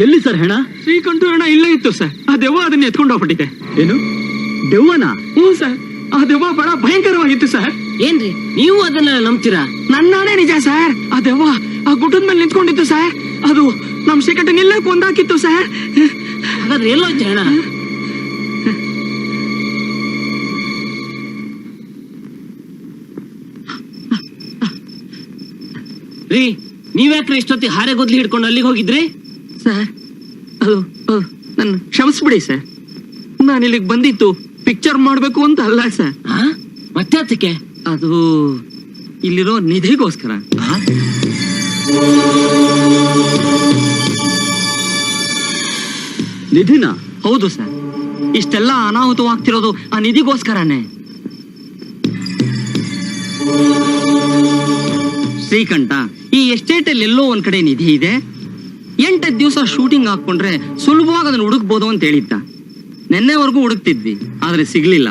ಎಲ್ಲಿ ಸರ್ ಹೆಣ? ಶ್ರೀಕಂಠು ಹಣ ಇಲ್ಲೇ ಇತ್ತು ಸರ್. ಆ ದೆವ್ವ ಅದನ್ನ ಎತ್ಕೊಂಡು ಹೋಗ್ಬಿಟ್ಟಿದೆ. ಏನು ದೆವ್ವನ? ಹ್ಞೂ ಸರ್, ಆ ದೆವ್ವ ಬಹಳ ಭಯಂಕರವಾಗಿತ್ತು ಸರ್. ಏನ್ರಿ ನೀವು ಅದನ್ನ ನಂಬ್ತೀರಾ? ನನ್ನಾನೇ ನಿಜ ಸರ್. ಆ ದೆವ್ವ ಆ ಗುಡ್ಡದ ಮೇಲೆ ನಿಂತ್ಕೊಂಡಿತ್ತು ಸರ್. ಅದು ನಮ್ ಶ್ರೀಕಂಠನಿಲ್ಲ ಕೊಂದಾಕಿತ್ತು ಸರ್. ಹಾಗಾದ್ರೆ ಎಲ್ಲೋಯ್ತು ಹಣ? ರೀ, ನೀವ್ಯಾಕ್ರಿ ಇಷ್ಟೊತ್ತಿಗೆ ಹಾರೆ ಗೊದ್ಲಿ ಹಿಡ್ಕೊಂಡು ಅಲ್ಲಿಗೆ ಹೋಗಿದ್ರಿ? ಸರ್ ಅದು ನನ್ನ ಕ್ಷಮಿಸ್ಬಿಡಿ ಸರ್. ನಾನು ಇಲ್ಲಿಗೆ ಬಂದಿತ್ತು ಪಿಕ್ಚರ್ ಮಾಡ್ಬೇಕು ಅಂತ ಅಲ್ಲ ಸರ್. ಮತ್ತೆ ಅದಕ್ಕೆ? ಅದು ಇಲ್ಲಿರೋ ನಿಧಿಗೋಸ್ಕರ. ನಿಧಿನ? ಹೌದು ಸರ್. ಇಷ್ಟೆಲ್ಲ ಅನಾಹುತವಾಗ್ತಿರೋದು ಆ ನಿಧಿಗೋಸ್ಕರನೇ. ಶ್ರೀಕಂಠ, ಈ ಎಸ್ಟೇಟ್ ಅಲ್ಲಿ ಎಲ್ಲೋ ಒಂದ್ ಕಡೆ ನಿಧಿ ಇದೆ. 8 ದಿವಸ ಶೂಟಿಂಗ್ ಹಾಕೊಂಡ್ರೆ ಸುಲಭವಾಗಿ ಅದನ್ನ ಹುಡುಕ್ಬೋದು ಅಂತ ಹೇಳಿದ್ದ. ನೆನ್ನೆವರೆಗೂ ಹುಡುಕ್ತಿದ್ವಿ, ಆದ್ರೆ ಸಿಗ್ಲಿಲ್ಲ.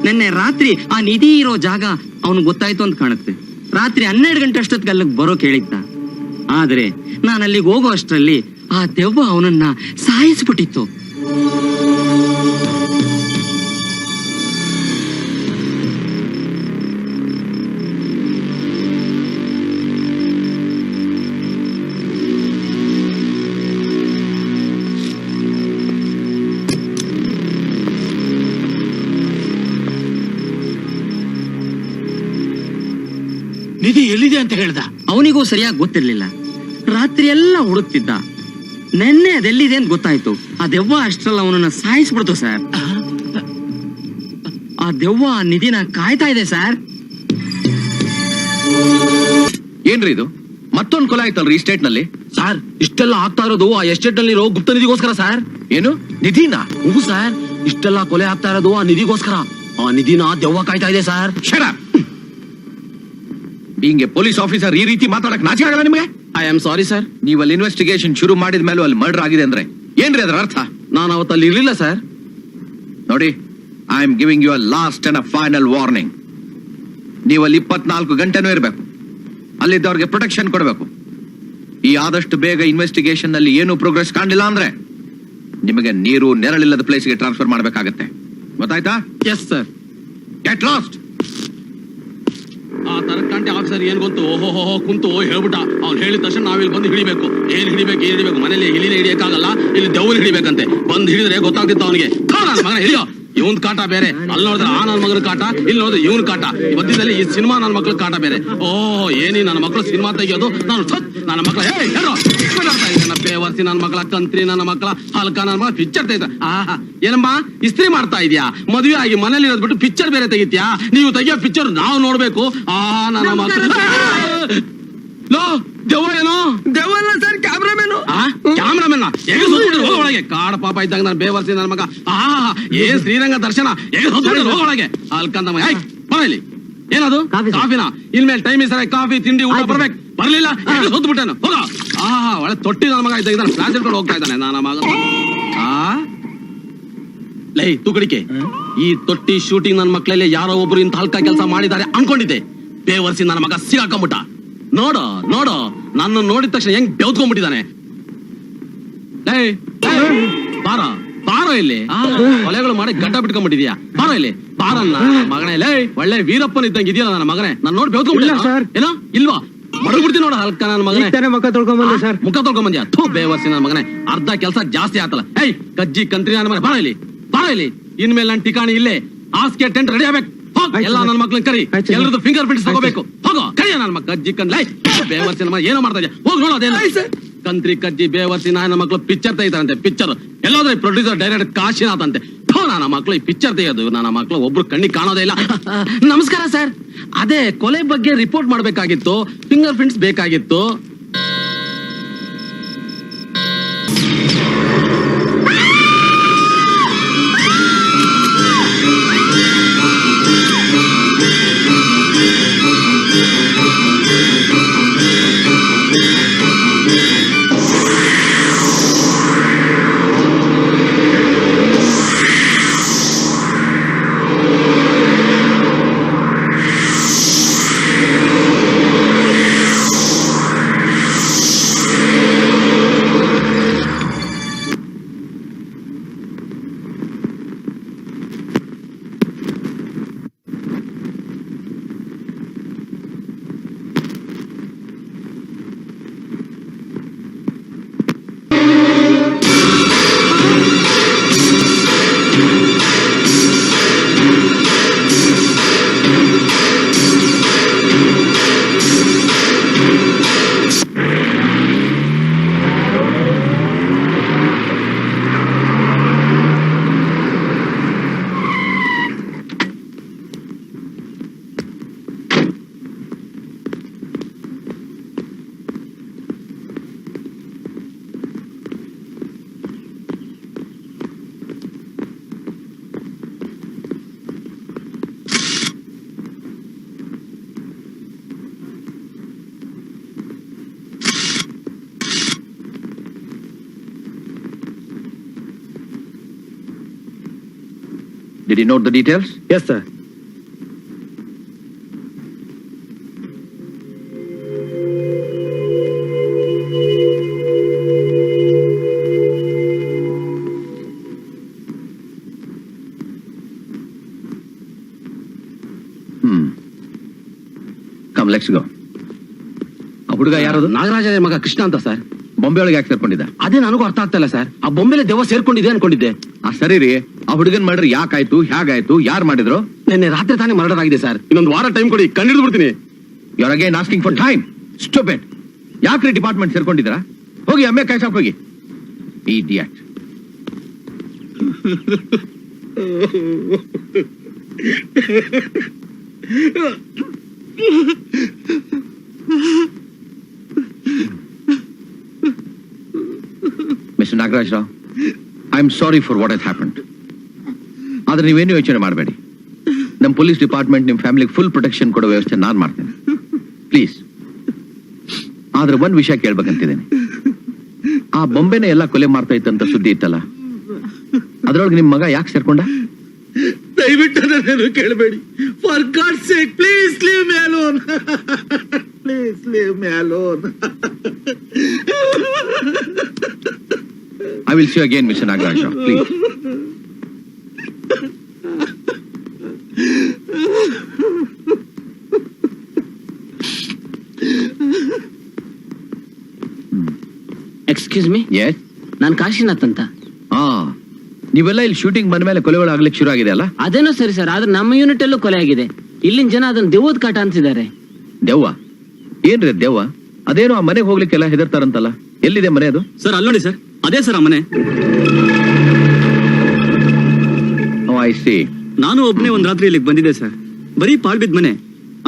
ನೆನ್ನೆ ರಾತ್ರಿ ಆ ನಿಧಿ ಇರೋ ಜಾಗ ಅವನು ಗೊತ್ತಾಯ್ತು ಅಂತ ಕಾಣುತ್ತೆ. ರಾತ್ರಿ 12 ಗಂಟೆ ಅಷ್ಟೊತ್ತಿಗೆ ಅಲ್ಲಿಗೆ ಬರೋಕ್ ಹೇಳಿದ್ದ. ಆದ್ರೆ ನಾನು ಅಲ್ಲಿಗೆ ಹೋಗೋ ಅಷ್ಟರಲ್ಲಿ ಆ ದೆವ್ವ ಅವನನ್ನ ಸಾಯಿಸ್ಬಿಟ್ಟಿತ್ತು. ನಿಧಿ ಎಲ್ಲಿದೆ ಅಂತ ಹೇಳ್ದ. ಅವನಿಗೂ ಸರಿಯಾಗಿ ಗೊತ್ತಿರ್ಲಿಲ್ಲ. ರಾತ್ರಿ ಎಲ್ಲ ಹುಡುಕ್ತಿದ್ದ. ನೆನ್ನೆ ಅದೆಲ್ಲಿದೆ ಅಂತ ಗೊತ್ತಾಯ್ತು. ಆ ದೆವ್ವ ಅಷ್ಟ್ರಲ್ಲಿ ಅವನನ್ನ ಸಾಯಿಸ್ಬಿಡ್ತು ಸರ್. ಆ ದೆವ್ವ ಆ ನಿಧಿನ ಕಾಯ್ತಾ ಇದೆ ಸರ್. ಏನ್ರಿ ಇದು? ಮತ್ತೊಂದು ಕೊಲೆ ಆಯ್ತಲ್ರಿ ಈ ಸ್ಟೇಟ್ ನಲ್ಲಿ. ಸರ್ ಇಷ್ಟೆಲ್ಲ ಆಗ್ತಾ ಇರೋದು ಆ ಎಸ್ಟೇಟ್ ನಲ್ಲಿರೋ ಗುಪ್ತ ನಿಧಿಗೋಸ್ಕರ ಸರ್. ಏನು ನಿಧಿನ? ಹೌದು ಸರ್, ಇಷ್ಟೆಲ್ಲ ಕೊಲೆ ಆಗ್ತಾ ಇರೋದು ಆ ನಿಧಿಗೋಸ್ಕರ. ಆ ನಿಧಿನ ದೆವ್ವ ಕಾಯ್ತಾ ಇದೆ sir. Being A police officer ಈ ರೀತಿ ಮಾತಾಡಕ್ ನಾಚಿಕೆ ಆಗಲ್ಲ ನಿಮಗೆ? I am sorry sir. ನೀವು ಅಲ್ಲಿ ಇನ್ವೆಸ್ಟಿಗೇಷನ್ ಶುರು ಮಾಡಿದ ಮೇಲೂ ಅಲ್ಲಿ ಮರ್ಡರ್ ಆಗಿದೆ ಅಂದ್ರೆ ಏನ್ರಿ ಅದರ ಅರ್ಥ? ನಾನು ಅವತ್ತಲ್ಲಿ ಇರ್ಲಿಲ್ಲ ಸರ್. ನೋಡಿ, I am giving you a last and a final warning. ನೀವು ಅಲ್ಲಿ 24 ಗಂಟೆನೂ ಇರಬೇಕು. ಅಲ್ಲಿದ್ದವ್ರಿಗೆ ಪ್ರೊಟೆಕ್ಷನ್ ಕೊಡಬೇಕು. ಈ ಆದಷ್ಟು ಬೇಗ ಇನ್ವೆಸ್ಟಿಗೇಷನ್ ನಲ್ಲಿ ಏನು ಪ್ರೋಗ್ರೆಸ್ ಕಾಣಲಿಲ್ಲ ಅಂದ್ರೆ ನಿಮಗೆ ನೀರು ನೆರಳಿಲ್ಲದ ಪ್ಲೇಸ್ಗೆ ಟ್ರಾನ್ಸ್ಫರ್ ಮಾಡಬೇಕಾಗತ್ತೆ. ಗೊತ್ತಾಯ್ತಾ? Yes sir. Get lost. ಆ ತರಕಂಟೆ ಆಫೀಸರ್ ಏನ್ ಗೊತ್ತು, ಓಹೋ ಕುಂತು ಹೇಳ್ಬಿಟ್ಟ. ಅವ್ನು ಹೇಳಿದ ತಕ್ಷಣ ನಾವಿಲ್ಲಿ ಬಂದು ಹಿಡಿಬೇಕು. ಏನ್ ಹಿಡಿಬೇಕು? ಮನೇಲಿ ಇಲಿನ ಹಿಡಿಯಕ್ಕಾಗಲ್ಲ, ಇಲ್ಲಿ ದೆವ್ವನ ಹಿಡಿಬೇಕಂತೆ. ಬಂದು ಹಿಡಿದ್ರೆ ಗೊತ್ತಾಗ್ತಿತ್ತು ಅವನಿಗೆ. ಮಗನ ಹಿಡಿಯೋ, ಇವನ್ ಕಾಟ ಬೇರೆ. ಅಲ್ಲಿ ನೋಡಿದ್ರೆ ಆ ನನ್ನ ಮಗನ ಕಾಟ, ಇಲ್ಲಿ ನೋಡಿದ್ರೆ ಇವನ್ ಕಾಟ. ಈ ಮಧ್ಯದಲ್ಲಿ ಈ ಸಿನಿಮಾ ನನ್ನ ಮಕ್ಳ ಕಾಟ ಬೇರೆ. ಓಹ್ ಏನಿ ನನ್ನ ಮಕ್ಳು ಸಿನಿಮಾ ತೆಗಿಯೋದು. ನಾನು ನನ್ನ ಮಕ್ಳ ನನ್ನ ಬೇವರ್ಸಿ ನನ್ನ ಮಕ್ಳ ಕಂತ್ರಿ ನನ್ನ ಮಕ್ಳ ಹಲ್ಕ ನನ್ನ ಮಕ್ಳ ಪಿಕ್ಚರ್ ತೆಗಿತ. ಆಹಾ ಏನಮ್ಮ ಇಸ್ತ್ರಿ ಮಾಡ್ತಾ ಇದೀಯಾ? ಮದುವೆ ಆಗಿ ಮನೇಲಿ ಇರೋದ್ಬಿಟ್ಟು ಪಿಕ್ಚರ್ ಬೇರೆ ತೆಗಿತ್ಯಾ? ನೀವು ತೆಗಿಯೋ ಪಿಕ್ಚರ್ ನಾವು ನೋಡ್ಬೇಕು. ಆ ನನ್ನ ಮಕ್ಳ ದೆವ್ವ ಏನೋ? ದೆವ್ವಲ್ಲ ಸರ್, ಕ್ಯಾಮ್ರಾಮನ್. ಕ್ಯಾಮ್ರಾಮನ್ ಒಳಗೆ ಕಾಡ ಪಾಪ ಇದ್ದಾಗ ನಾನು ಬೇವರ್ಸಿ ನನ್ನ ಮಗ. ಏನ್ ಶ್ರೀರಂಗ ದರ್ಶನ ಒಳಗೆ ಅಲ್ಕಂದ ಮನೇಲಿ ಏನದು ಕಾಫಿನ? ಇನ್ಮೇಲೆ ಟೈಮ್ ಸರಿ ಕಾಫಿ ತಿಂಡಿ ಊಟ ಬರ್ಬೇಕು. ಬರ್ಲಿಲ್ಲ ಹೊತ್ತು ಬಿಟ್ಟೇನು ಹೋಗ. ಒಳ್ಳೆ ತೊಟ್ಟಿ ನನ್ನ ಮಗ ಇದ್ದಾಗ ಫ್ಲಾಶ್ ಇಟ್ಕೊಂಡು ಹೋಗ್ತಾ ಇದ್ದಾನೆ ನನ್ನ ಮಗ. ಲೈ ತುಕಡಿಕೆ, ಈ ತೊಟ್ಟಿ ಶೂಟಿಂಗ್ ನನ್ನ ಮಕ್ಕಳಲ್ಲಿ ಯಾರೋ ಒಬ್ರು ಇಂತ ಹಲ್ಕ ಕೆಲಸ ಮಾಡಿದ್ದಾರೆ ಅನ್ಕೊಂಡಿದ್ದೆ. ಬೇವರ್ಸಿ ನನ್ನ ಮಗ ಸಿಗಾಕೊಂಬಿಟ್ಟ. ನೋಡೋ ನನ್ನ ನೋಡಿದ ತಕ್ಷಣ ಹೆಂಗ್ ಬೆವ್ತ್ಕೊಂಡ್ಬಿಟ್ಟಿದ್ದಾನೆ. ಬಾರೋ ಇಲ್ಲಿ. ಕೊಲೆಗಳು ಮಾಡಿ ಗಡ್ಡ ಬಿಟ್ಕೊಂಡ್ಬಿಟ್ಟಿದ್ಯಾ? ಬಾರೋ ಇಲ್ಲಿ, ಬಾರನ್ನ ಮಗನೇ. ಲೇ ಒಳ್ಳೆ ವೀರಪ್ಪನ ಇದ್ದಂಗೆ ಇದೆಯಲ್ಲ ನನ್ನ ಮಗನೇ. ನಾನು ನೋಡಿ ಬೆವ್ತ್ಕೊಂಡ್ಬಿಟ್ಟಿಲ್ಲ. ಏನೋ ಇಲ್ವಾ? ಮಡಗ್ಬಿಡ್ತೀನಿ ನೋಡ ಹಲ್ಕ ನನ್ನ ಮಗನೇ. ಮುಖ ತೊಳ್ಕೊಂಬಂದೆ ಸರ್. ಮುಖ ತೊಳ್ಕೊಂಬಂದ್ಯಾ? ಥೂ ಬೇವರ್ಸಿ ನನ್ನ ಮಗನೇ. ಅರ್ಧ ಕೆಲಸ ಜಾಸ್ತಿ ಆತಲ್ಲ. ಕಜ್ಜಿ ಕಂತ್ರಿ ನನ್ನ ಮಗನೇ. ಬಾರೋ ಇಲ್ಲಿ. ಇನ್ಮೇಲೆ ನನ್ನ ಠಿಕಾಣಿ ಇಲ್ಲೇ. ಹಾಸಿಗೆ ಟೆಂಟ್ ರೆಡಿ ಆಗ್ಬೇಕು. ಎಲ್ಲ ನನ್ನ ಮಕ್ಳನ್ನ ಕರಿ. ಎಲ್ಲರದ್ದು ಫಿಂಗರ್ ಪ್ರಿಂಟ್ಸ್ ತಗೋಬೇಕು. ಹೋಗೋ ಕರಿಯ ನನ್ನ ಮಗ ಕಜ್ಜಿ ಕಂದ್. ಬೇವರ್ಸಿ ನಮ್ಮ ಏನೋ ಮಾಡ್ತಾ ಇದ್ಯಾ? ಹೋಗಿ ನೋಡೋದೇನು ಕಂತ್ರಿ ಕಜ್ಜಿ ಬೇವರ್ಸಿ ನನ್ನ ಮಕ್ಳು ಪಿಕ್ಚರ್ ತೆಗಿತಾರಂತೆ. ಪಿಕ್ಚರ್ ಎಲ್ಲೋದ್ರೆ ಪ್ರೊಡ್ಯೂಸರ್ ಡೈರೆಕ್ಟರ್ ಕಾಶಿನಾಥ್ ಅಂತೆ. ನನ್ನ ಮಕ್ಳು ಈ ಪಿಕ್ಚರ್ ತೆಗೆಯೋದು ನನ್ನ ಮಕ್ಳು ಒಬ್ರು ಕಣ್ಣಿಗೆ ಕಾಣೋದೇ ಇಲ್ಲ. ನಮಸ್ಕಾರ ಸರ್. ಅದೇ ಕೊಲೆ ಬಗ್ಗೆ ರಿಪೋರ್ಟ್ ಮಾಡ್ಬೇಕಾಗಿತ್ತು. ಫಿಂಗರ್ ಪ್ರಿಂಟ್ಸ್ ಬೇಕಾಗಿತ್ತು. Did you note the details? Yes, sir. Come let's go. ಆ ಹುಡುಗ ಯಾರದು? ನಾಗರಾಜ ಮಗ ಕೃಷ್ಣ ಅಂತ ಸರ್. ಬೊಂಬೆ ಒಳಗೆ ಯಾಕೆ ಸೇರ್ಕೊಂಡಿದ್ದ? ಅದೇ ನನಗೂ ಅರ್ಥ ಆಗ್ತಾ ಇಲ್ಲ ಸರ್. ಆ ಬೊಂಬೆಲೆ ದೆವ್ವ ಸೇರ್ಕೊಂಡಿದೆ ಅನ್ಕೊಂಡಿದ್ದೆ. ಸರಿ ರೀ, ಆ ಹುಡುಗನ್ ಮಾಡ್ರಿ ಯಾಕಾಯ್ತು, ಹೇಗಾಯ್ತು, ಯಾರು ಮಾಡಿದ್ರು? ನಿನ್ನೆ ರಾತ್ರಿ ತಾನೇ ಮರ್ಡರ್ ಆಗಿದೆ ಸರ್. ಇನ್ನೊಂದು ವಾರ ಟೈಮ್ ಕೊಡಿ, ಕಂಡಿಡ್ದು ಬಿಡ್ತೀನಿ. You are again asking for time. Stupid. ಯಾಕ್ರಿ ಡಿಪಾರ್ಟ್ಮೆಂಟ್ ಸೇರ್ಕೊಂಡಿದ್ರಾ? ಹೋಗಿ ಅಮ್ಮೆ ಕಾಯ್ಸಾಕ್ ಹೋಗಿ. Idiot. Mister Nagaraj Rao, I am sorry for what has happened. ಆದ್ರೆ ನೀವೇನು ಯೋಚನೆ ಮಾಡಬೇಡಿ. ನಮ್ಮ ಪೊಲೀಸ್ ಡಿಪಾರ್ಟ್ಮೆಂಟ್ ನಿಮ್ ಫ್ಯಾಮಿಲಿಗೆ ಫುಲ್ ಪ್ರೊಟೆಕ್ಷನ್ ಕೊಡೋ ವ್ಯವಸ್ಥೆ ನಾನು ಮಾಡ್ತೇನೆ. ಪ್ಲೀಸ್. ಆದ್ರೆ ಒಂದ್ ವಿಷಯ ಕೇಳ್ಬೇಕಂತಿದ್ದೇನೆ. ಆ ಬೊಂಬೆನೆ ಎಲ್ಲ ಕೊಲೆ ಮಾಡ್ತಾ ಇತ್ತಂತ ಸುದ್ದಿ ಇತ್ತಲ್ಲ, ಅದ್ರೊಳಗೆ ನಿಮ್ ಮಗ ಯಾಕೆ ಸೇರ್ಕೊಂಡ? ದಯವಿಟ್ಟು ನನ್ನನ್ನು ಕೇಳಬೇಡಿ. For God sake please leave me alone. Please leave me alone. I will see you again mister Nagaraj Rao, please. Excuse me, yes. ನಾನು ಕಾಶಿನಾಥ್ ಅಂತ. ನೀವೆಲ್ಲ ಇಲ್ಲಿ ಶೂಟಿಂಗ್ ಬಂದ ಮೇಲೆ ಕೊಲೆಗಳು ಆಗ್ಲಿಕ್ಕೆ ಶುರು ಆಗಿದೆ ಅಲ್ಲ? ಅದೇನೋ ಸರಿ ಸರ್, ಆದ್ರೆ ನಮ್ಮ ಯೂನಿಟ್ ಅಲ್ಲೂ ಕೊಲೆ ಆಗಿದೆ. ಇಲ್ಲಿನ ಜನ ಅದನ್ನ ದೆವ್ವದ ಕಾಟ ಅಂತಿದ್ದಾರೆ. ದೆವ್ವ? ಏನ್ರಿ ದೆವ್ವ? ಅದೇನೋ ಆ ಮನೆಗೆ ಹೋಗ್ಲಿಕ್ಕೆಲ್ಲ ಹೆದರ್ತಾರಂತಲ್ಲ, ಎಲ್ಲಿದೆ ಮನೆ ಅದು? ಸರ್ ಅಲ್ಲಿ ನೋಡಿ ಸರ್, ಅದೇ ಸರ್ ಆ ಮನೆ. I C. ನಾನು ಒಬ್ಬನೇ ಒಂದ್ ರಾತ್ರಿ ಇಲ್ಲಿಗೆ ಬಂದಿದ್ದೆ ಸರ್. ಬರೀ ಪಾಳ್ಬಿದ್ ಮನೆ,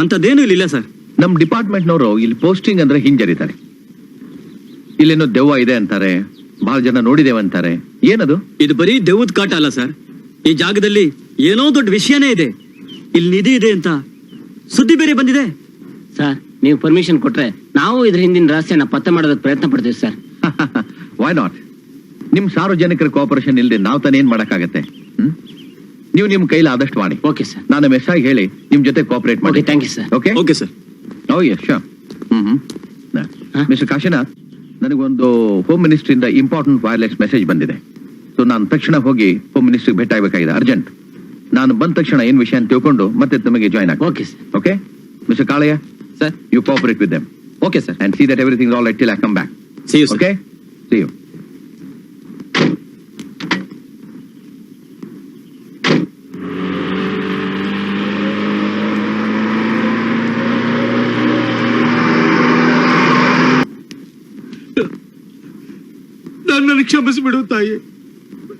ಅಂತದೇನು ಇಲ್ಲಿಲ್ಲ ಸರ್. ನಮ್ ಡಿಪಾರ್ಟ್ಮೆಂಟ್ನವರು ಇಲ್ಲಿ ಪೋಸ್ಟಿಂಗ್ ಅಂದ್ರೆ ಹಿಂಜರಿತಾರೆ. ಇಲ್ಲೇನೋ ದೆವ್ವ ಇದೆ ಅಂತಾರೆ, ಬಹಳ ಜನ ನೋಡಿದೇವೆ ಅಂತಾರೆ. ಏನದು? ಇದು ಬರೀ ದೆವ್ವದ ಕಾಟ ಅಲ್ಲ ಸರ್. ಈ ಜಾಗದಲ್ಲಿ ಏನೋ ದೊಡ್ಡ ವಿಷಯನೇ ಇದೆ. ಇಲ್ಲಿ ನಿಧಿ ಇದೆ ಅಂತ ಸುದ್ದಿ ಬೇರೆ ಬಂದಿದೆ. ಸರ್, ನೀವು ಪರ್ಮಿಷನ್ ಕೊಟ್ರೆ ನಾವು ಇದ್ರ ಹಿಂದಿನ ರಹಸ್ಯನ ಪತ್ತೆ ಮಾಡೋದಕ್ಕೆ ಪ್ರಯತ್ನ ಪಡ್ತೀವಿ ಸರ್. Why not? ನಿಮ್ ಸಾರ್ವಜನಿಕರ ಕೋಆಪರೇಷನ್ ಇಲ್ಲದೆ ನಾವು ತಾನೇ ಏನ್ ಮಾಡಕ್ಕಾಗತ್ತೆ? ನೀವು ನಿಮ್ ಕೈಲಿ ಆದಷ್ಟು ಮಾಡಿ. Okay sir. ನಾನು ಮೆಸ್ ಆಗಿ ಹೇಳಿ ನಿಮ್ ಜೊತೆ ಕೋಆಪರೇಟ್ ಮಾಡಿ. Thank you sir. Okay okay sir. Oh yes sure. Mister Kashinath, ನನಗೊಂದು ಹೋಮ್ ಮಿನಿಸ್ಟ್ರಿಯಿಂದ ಇಂಪಾರ್ಟೆಂಟ್ ವೈರ್ಲೆಸ್ ಮೆಸೇಜ್ ಬಂದಿದೆ. ಸೊ ನಾನು ತಕ್ಷಣ ಹೋಗಿ ಹೋಮ್ ಮಿನಿಸ್ಟ್ರಿಗೆ ಭೇಟಿ ಆಗಬೇಕಾಗಿದೆ, ಅರ್ಜೆಂಟ್. ನಾನು ಬಂದ ತಕ್ಷಣ ಏನ್ ವಿಷಯ ಅಂತ ತಿಳ್ಕೊಂಡು ಮತ್ತೆ ನಮಗೆ ಜಾಯ್ನ್ ಆಗಿ. Okay sir. Okay mister Kalayya sir, you cooperate with them. Okay sir. And see that everything is all right till I come back. See you, sir. Okay? See you. ನನ್ನನ್ನು ಕ್ಷಮಿಸಿಬಿಡು ತಾಯಿ.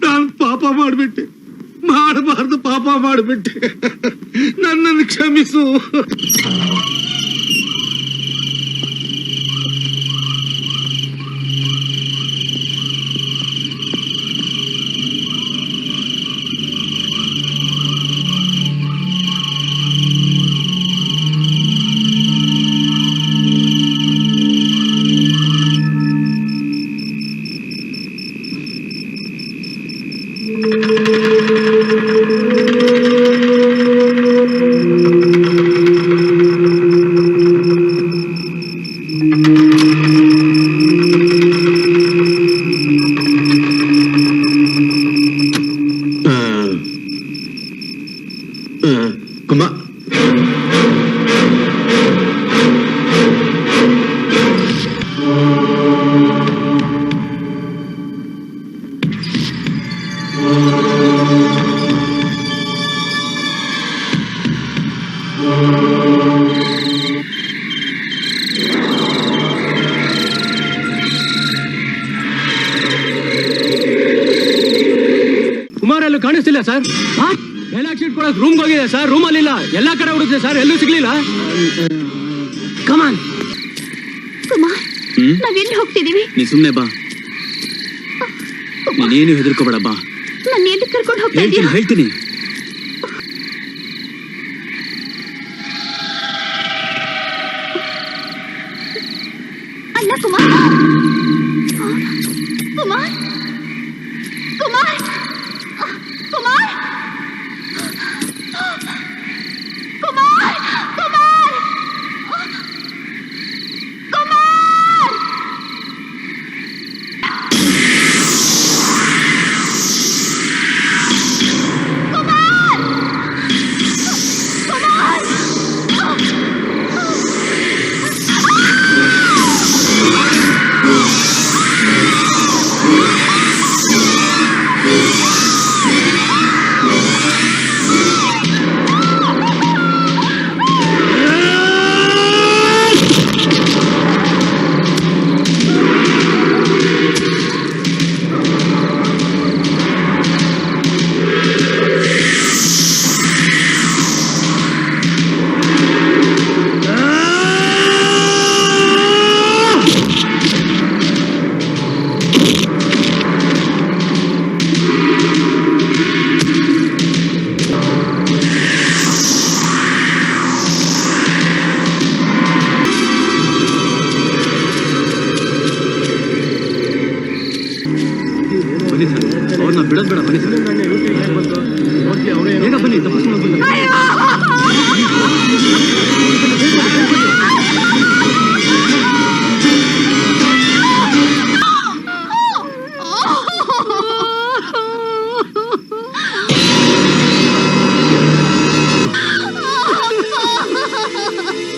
ನಾನು ಪಾಪ ಮಾಡಿಬಿಟ್ಟೆ, ಮಾಡಬಾರ್ದು ಪಾಪ ಮಾಡಿಬಿಟ್ಟೆ. ನನ್ನನ್ನು ಕ್ಷಮಿಸು. ಕುಮಾರ್, ಕುಮಾರ್ ಎಲ್ಲೂ ಕಾಣಿಸ್ತಿಲ್ಲ ಸರ್. ಡೈಲಾಗ್ ಶೀಟ್ ಕೊಡಕ್ ರೂಮ್ಗೆ ಹೋಗಿದೆ ಸರ್. ರೂಮ್ ಅಲ್ಲಿ ಇಲ್ಲ, ಎಲ್ಲಾ ಕಡೆ ಹುಡುಕ್ತೆ ಸರ್, ಎಲ್ಲೂ ಸಿಗ್ಲಿಲ್ಲ. ಕಮಾನ್. ಕುಮಾರ್, ನಾವೆಲ್ಲಿ ಹೋಗ್ತಿದೀವಿ? ನೀ ಸುಮ್ನೆ ಬಾ, ನೀನೇನು ಹೆದರ್ಕೋಬೇಡ, ಬಾ. ನನ್ನ ಎಲ್ಲಿ ಕರ್ಕೊಂಡು ಹೋಗ್ತಾ ಇದೀಯಾ? ಹೇಳ್ತೀನಿ. ಅಲ್ಲ ಕುಮಾರ್. ಕುಮಾರ್, ಕುಮಾರ್, ಕುಮಾರ್, ಕುಮಾರ್, ಕುಮಾರ್, ಕುಮಾರ್. ಕುಮಾರ್, ಕುಮಾರ್.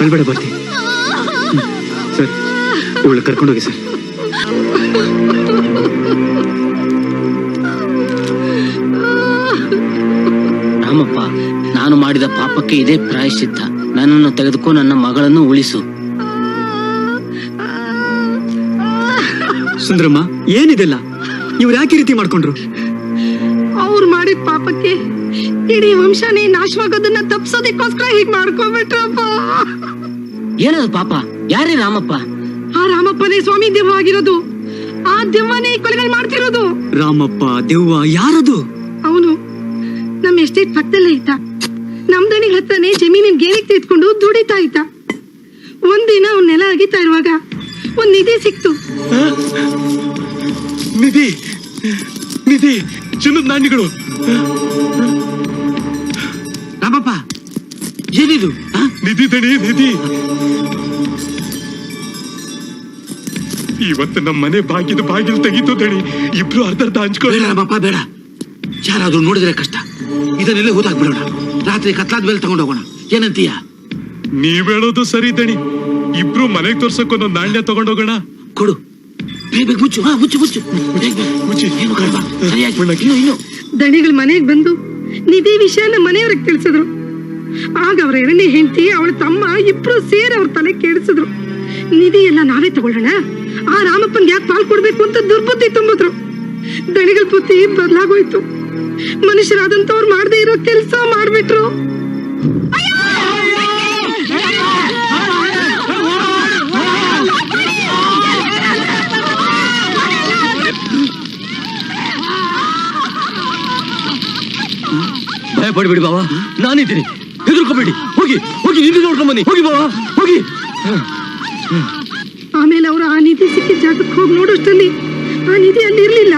ಅಳ್ಬೇಡ ಬರ್ತಿ ಸರ್ ಅವಳು ಕರ್ಕೊಂಡೋಗಿ ಸರ್. ರಾಮಪ್ಪ, ನಾನು ಮಾಡಿದ ಪಾಪಕ್ಕೆ ಇದೇ ಪ್ರಾಯಶ್ಚಿತ್ತ. ನನ್ನನ್ನು ತೆಗೆದುಕೋ, ನನ್ನ ಮಗಳನ್ನು ಉಳಿಸು. ಸುಂದರಮ್ಮ, ಏನಿದೆಲ್ಲ? ಇವ್ರು ಯಾಕೆ ರೀತಿ ಮಾಡ್ಕೊಂಡ್ರು? ಅವ್ರು ಮಾಡಿದ ಪಾಪಕ್ಕೆ ಇಡೀ ವಂಶನೇ ನಾಶವಾಗೋದನ್ನ ತಪ್ಸೋದಕ್ಕೋಸ್ಕರ ಹೀಗ್ ಮಾಡ್ಕೊಂಡ್ಬಿಟ್ರಪ್ಪ. ಏನದು ಪಾಪ? ಯಾರೇ ರಾಮಪ್ಪ? ಆ ರಾಮಪ್ಪನೇ ಸ್ವಾಮಿ ದೆವ್ವ ಆಗಿರೋದು. ಆ ದೆವ್ವನೇ ಕೊಲೆಗಳು ಮಾಡ್ತಿರೋದು. ರಾಮಪ್ಪ ದೆವ್ವ ಯಾರದು? ಅವನು ನಮ್ ಎಸ್ಟೇಟ್ ಪಕ್ಕದಲ್ಲೇ ಇದ್ದ. ನಮ್ ದಣಿಗಳ ಹತ್ರನೇ ಜಮೀನಿನ ಗೇಣಿಗೆ ತೆಗೆದುಕೊಂಡು ದುಡಿತಾ ಇದ್ದ. ಒಂದಿನ ಅವ್ನ ನೆಲ ಅಗಿತಾ ಇರುವಾಗ ಒಂದ್ ನಿಧಿ ಸಿಕ್ತು. ನಿಧಿ ನಿಧಿ ಚಿನ್ನದ ನಾಣ್ಯಗಳು. ರಾಮಪ್ಪ, ಏನಿದು? ನಿಧಿ ದಣಿ, ನಿಧಿ. ಇವತ್ತು ನಮ್ಮ ಮನೆ ಬಾಗಿಲು ತೆಗೀತು ದಣಿ. ಇಬ್ರು ಅರ್ಧ ಹಂಚ್ಕೊಳ್ಳಿ. ರಾಮಪ್ಪ ಬೇಡ, ಯಾರಾದ್ರೂ ನೋಡಿದ್ರೆ ಕಷ್ಟ. ಇದನ್ನೆಲ್ಲ ಹೂತಾಕ್ಬಿಡೋಣ. ರಾತ್ರಿ ಕತ್ಲಾದ ಮೇಲೆ ತಗೊಂಡು ಹೋಗೋಣ. ಏನಂತೀಯ? ನೀವ್ ಹೇಳೋದು ಸರಿ ದಣಿ. ಇಬ್ರು ಮನೆಗೆ ತೋರ್ಸಕ್ ಒಂದೊಂದು ನಾಣ್ಯ ತಗೊಂಡೋಗೋಣ. ಕೊಡು, ಬೇಗ ಮುಚ್ಚು. ಮುಚ್ಚು ಮುಚ್ಚು ಮುಚ್ಚಿ. ಏನು ಕಳ್ಬ, ಸರಿಯಾಗಿ ಇನ್ನು. ದಣಿಗಳು ಮನೆಗ್ ಬಂದು ನಿಧಿ ವಿಷಯನ ಮನೆಯವ್ರಿಗೆ ತಿಳಿಸಿದ್ರು. ಆಗ ಅವ್ರ ಎರಡನೇ ಹೆಂಡತಿ, ಅವಳ ತಮ್ಮ ಇಬ್ರು ಸೇರಿ ಅವ್ರ ತಲೆ ಕೇಳಿಸಿದ್ರು. ನಿಧಿ ಎಲ್ಲ ನಾವೇ ತಗೊಳ್ಳೋಣ, ಆ ರಾಮಪ್ಪನ್ಗೆ ಯಾಕೆ ಪಾಲ್ ಕೊಡ್ಬೇಕು ಅಂತ ದುರ್ಬುದ್ಧಿ ತುಂಬಿದ್ರು. ದಣಿಗಳ ಬುದ್ಧಿ ಬದಲಾಗೋಯ್ತು. ಮನುಷ್ಯರಾದಂತವ್ರು ಮಾಡದೇ ಇರೋ ಕೆಲಸ ಮಾಡ್ಬಿಟ್ರು. ಭಯ ಪಡ್ಬೇಡಿ ಬಾವ, ನಾನಿದ್ದೀನಿ. ಹೆದರ್ಕೋಬೇಡಿ. ಹೋಗಿ ಹೋಗಿ ನಿಧಿ ನೋಡ್ಕೊಂಡ್ ಬನ್ನಿ. ಹೋಗಿ ಬಾವ, ಹೋಗಿ. ಆಮೇಲೆ ಅವರು ಆ ನಿಧಿ ಸಿಕ್ಕಿದ ಜಾಗಕ್ಕೆ ಹೋಗಿ ನೋಡೋಷ್ಟರಲ್ಲಿ ಆ ನಿಧಿ ಅಲ್ಲಿ ಇರ್ಲಿಲ್ಲ.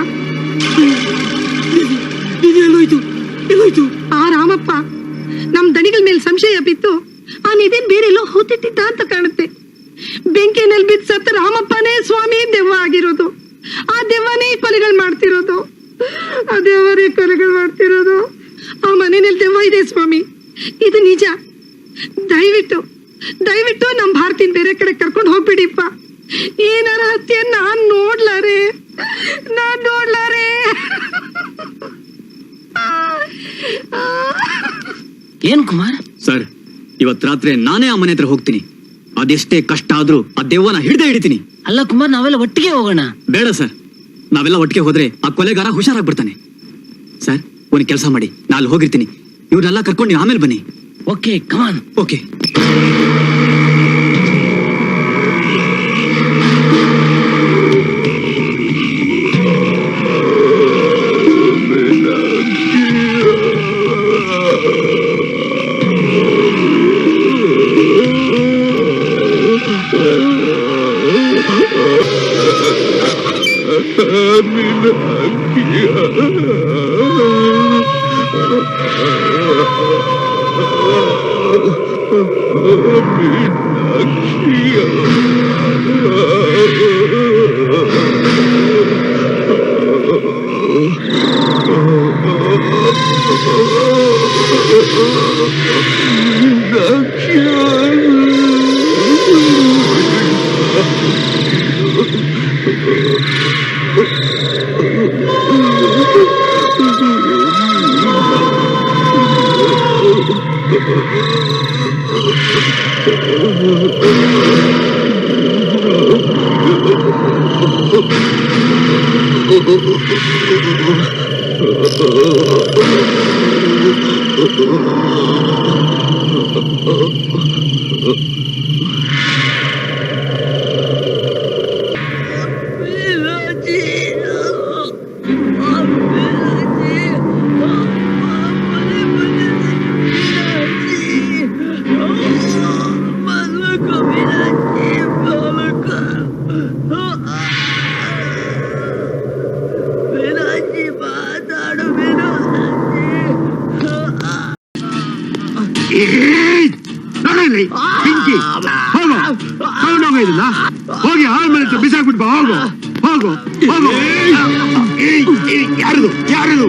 ಎಲ್ಲೋಯ್ತು? ಆ ರಾಮಪ್ಪ ನಮ್ ದಣಿಗಳ ಮೇಲೆ ಸಂಶಯ ಬಿತ್ತು. ಆ ನಿಧಿನ್ ಬೇರೆಲ್ಲೋ ಹೂತಿಟ್ಟಿದ್ದ ಅಂತ ಕಾಣುತ್ತೆ. ಬೆಂಕಿನಲ್ಲಿ ಬಿದ್ದ ಸತ್ತ ರಾಮಪ್ಪನೇ ಸ್ವಾಮಿ ದೆವ್ವ ಆಗಿರೋದು. ಆ ದೆವ್ವನೇ ಕೊಲೆಗಳು ಮಾಡ್ತಿರೋದು. ಆ ದೆವ್ವನೇ ಕೊಲೆಗಳು ಮಾಡ್ತಿರೋದು. ಆ ಮನೆಯಲ್ಲಿ ದೆವ್ವ ಇದೆ ಸ್ವಾಮಿ, ಇದು ನಿಜ. ದಯವಿಟ್ಟು ನಮ್ ಭಾರತೀನ್ ಬೇರೆ ಕಡೆ ಕರ್ಕೊಂಡು ಹೋಗ್ಬಿಡಿಪ್ಪ. ಏನಾರ ಹತ್ಯೆ ನಾನ್ ನೋಡ್ಲಾರೆ. ಏನ್ ಕುಮಾರ್? ಸರ್, ಇವತ್ ರಾತ್ರಿ ನಾನೇ ಆ ಮನೆ ಹತ್ರ ಹೋಗ್ತೀನಿ. ಅದೆಷ್ಟೇ ಕಷ್ಟ ಆದ್ರೂ ಆ ದೆವ್ವನ ಹಿಡಿತೀನಿ. ಅಲ್ಲ ಕುಮಾರ್, ನಾವೆಲ್ಲ ಒಟ್ಟಿಗೆ ಹೋಗೋಣ. ಬೇಡ ಸರ್, ನಾವೆಲ್ಲ ಒಟ್ಟಿಗೆ ಹೋದ್ರೆ ಆ ಕೊಲೆಗಾರ ಹುಷಾರಾಗ್ಬಿಡ್ತಾನೆ. ಸರ್, ಒಂದ್ ಕೆಲಸ ಮಾಡಿ, ನಾನು ಹೋಗಿರ್ತೀನಿ. ಇವ್ರನ್ನೆಲ್ಲ ಕರ್ಕೊಂಡು ನೀವು ಆಮೇಲೆ ಬನ್ನಿ. ಓಕೆ, ಕಮಾನ್. ಓಕೆ. ಹೋಗಿ ಹಾಳು ಮನೆ ಬಿಸಾಕ್ಬಿಟ್ಟು ಹೋಗು ಹೋಗು ಹೋಗು. ಯಾರದು ಯಾರದು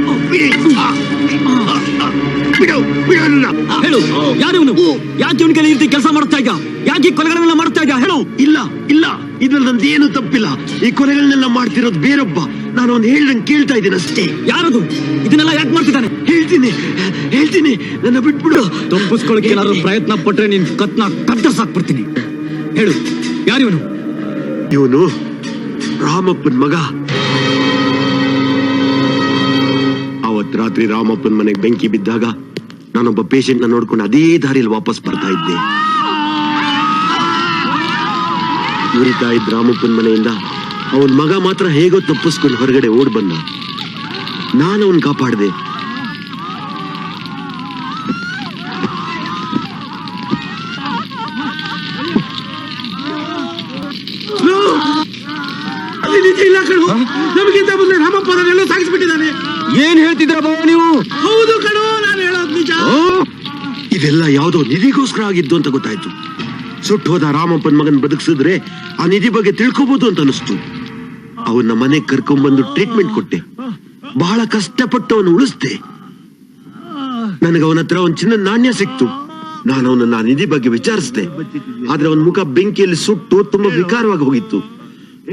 ಬಿಡು ಬಿಡು ನನ್ನ. ಹೇಳು ಯಾರು ಇವನು? ಯಾಕೆ ಇವನ್ ಕೈಲಿ ಈ ರೀತಿ ಕೆಲಸ ಮಾಡ್ತಾ ಇದ್ದ? ಯಾಕೆ ಈ ಕೊಲೆಗಳನ್ನೆಲ್ಲ ಮಾಡ್ತಾ ಇದ್ದ? ಹೇಳು. ಇಲ್ಲ ಇಲ್ಲ ಇದ್ರಲ್ಲಿ ನಂದೇನು ತಪ್ಪಿಲ್ಲ. ಈ ಕೊಲೆಗಳನ್ನೆಲ್ಲ ಮಾಡ್ತಿರೋದು ಬೇರೊಬ್ಬ. ನಾನು ಅವ್ನು ಹೇಳ್ದಂಗೆ ಕೇಳ್ತಾ ಇದ್ದೀನಿ ಅಷ್ಟೇ. ಯಾರದು? ಇದನ್ನೆಲ್ಲ ಯಾಕೆ ಮಾಡ್ತಿದ್ದಾನೆ? ಹೇಳ್ತೀನಿ ಹೇಳ್ತೀನಿ, ನನ್ನ ಬಿಟ್ಬಿಡು. ತಪ್ಪಿಸ್ಕೊಳಕ್ಕೆ ಏನಾದ್ರು ಪ್ರಯತ್ನ ಪಟ್ರೆ ನಿನ್ ಕತ್ನ ಕತ್ತರಿಸಾಕ್ಬಿಡ್ತೀನಿ. ಹೇಳು ಯಾರಿವನು? ಇವನು ರಾಮಪ್ಪನ್ ಮಗ. ಅವತ್ ರಾತ್ರಿ ರಾಮಪ್ಪನ್ ಮನೆಗೆ ಬೆಂಕಿ ಬಿದ್ದಾಗ ನಾನೊಬ್ಬ ಪೇಷಂಟ್ ನ ನೋಡ್ಕೊಂಡು ಅದೇ ದಾರಿಯಲ್ಲಿ ವಾಪಸ್ ಬರ್ತಾ ಇದ್ದೆ. ಉರಿತಾ ಇದ್ದ ರಾಮಪ್ಪನ್ ಮನೆಯಿಂದ ಅವನ್ ಮಗ ಮಾತ್ರ ಹೇಗೋ ತಪ್ಪಿಸ್ಕೊಂಡು ಹೊರಗಡೆ ಓಡ್ ಬಂದ. ನಾನು ಅವನ್ ಕಾಪಾಡ್ದೆ. ನಮಗಿಂತ ಮುಂದೆ ರಾಮಪ್ಪನನ್ನೆಲ್ಲ ಸಾಗಿಸ್ಬಿಟ್ಟಿದ್ದಾನೆ. ಏನ್ ಹೇಳ್ತಿದ್ರ ಬಾವ ನೀವು? ಹೌದು ಕಣೋ, ನಾನು ಹೇಳೋದು ನಿಜ. ಇದೆಲ್ಲ ಯಾವುದೋ ನಿಧಿಗೋಸ್ಕರ ಆಗಿದ್ದು ಅಂತ ಗೊತ್ತಾಯ್ತು. ಸುಟ್ಟು ಹೋದ ರಾಮಪ್ಪನ್ ಮಗನ್ ಬದುಕಿಸಿದ್ರೆ ಆ ನಿಧಿ ಬಗ್ಗೆ ತಿಳ್ಕೋಬಹುದು ಅಂತ ಅನಿಸ್ತು. ಅವನ್ನ ಮನೆಗೆ ಕರ್ಕೊಂಡ್ಬಂದು ಟ್ರೀಟ್ಮೆಂಟ್ ಕೊಟ್ಟೆ. ಬಹಳ ಕಷ್ಟಪಟ್ಟು ಅವನು ಉಳಿಸ್ದೆ. ನನಗೆ ಅವನ ಹತ್ರ ಒಂದ್ ಚಿನ್ನದ ನಾಣ್ಯ ಸಿಕ್ತು. ನಾನು ಅವನನ್ನ ಆ ನಿಧಿ ಬಗ್ಗೆ ವಿಚಾರಿಸಿದೆ. ಆದ್ರೆ ಅವನ ಮುಖ ಬೆಂಕಿಯಲ್ಲಿ ಸುಟ್ಟು ತುಂಬಾ ವಿಕಾರವಾಗಿ ಹೋಗಿತ್ತು.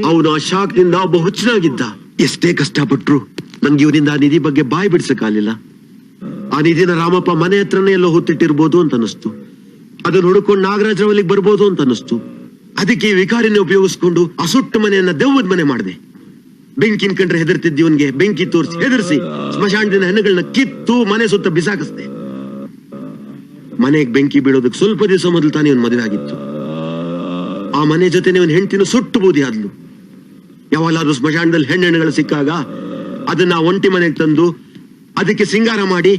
ಅವನು ಆ ಶಾಕ್ನಿಂದ ಒಬ್ಬ ಹುಚ್ಚನಾಗಿದ್ದ. ಎಷ್ಟೇ ಕಷ್ಟಪಟ್ರು ನನ್ಗೆ ಇವನಿಂದ ಆ ನಿಧಿ ಬಗ್ಗೆ ಬಾಯಿ ಬಿಡ್ಸಕ್ಕಾಗಲಿಲ್ಲ. ಆ ನಿಧಿನ ರಾಮಪ್ಪ ಮನೆ ಹತ್ರನೇ ಎಲ್ಲೋ ಹೊತ್ತಿಟ್ಟಿರ್ಬೋದು ಅಂತ ಅನಿಸ್ತು. ಅದನ್ನ ಹುಡುಕೊಂಡು ನಾಗರಾಜರವಲ್ಲಿಗೆ ಬರ್ಬೋದು ಅಂತ ಅನಿಸ್ತು. ಅದಕ್ಕೆ ಈ ವಿಕಾರಿನ ಉಪಯೋಗಿಸ್ಕೊಂಡು ಆ ಸುಟ್ಟು ಮನೆಯನ್ನ ದೆವ್ವದ ಮನೆ ಮಾಡಿದೆ. ಬೆಂಕಿನ ಕಂಡ್ರೆ ಹೆದರ್ತಿದ್ದ ಇವನ್ಗೆ ಬೆಂಕಿ ತೋರಿಸಿ ಹೆದರ್ಸಿ ಸ್ಮಶಾನದಿಂದ ಹೆಣ್ಣುಗಳನ್ನ ಕಿತ್ತು ಮನೆ ಸುತ್ತ ಬಿಸಾಕಿಸ್ದೆ. ಮನೆಗೆ ಬೆಂಕಿ ಬೀಳೋದಕ್ಕೆ ಸ್ವಲ್ಪ ದಿವಸ ಮೊದಲು ತಾನೇ ಇವನ್ ಮದುವೆ ಆಗಿತ್ತು. ಆ ಮನೆ ಜೊತೆ ಇವನ್ ಹೆಂಡತಿನ ಸುಟ್ಟು ಬೂದಿ ಆದ್ಲು. ಯಾವಾಗಲಾದ್ರೂ ಸ್ಮಶಾನದಲ್ಲಿ ಹೆಣ್ಣೆಣ್ಣುಗಳು ಸಿಕ್ಕಾಗ ಅದನ್ನ ಒಂಟಿ ಮನೆಗೆ ತಂದು ಅದಕ್ಕೆ ಸಿಂಗಾರ ಮಾಡಿ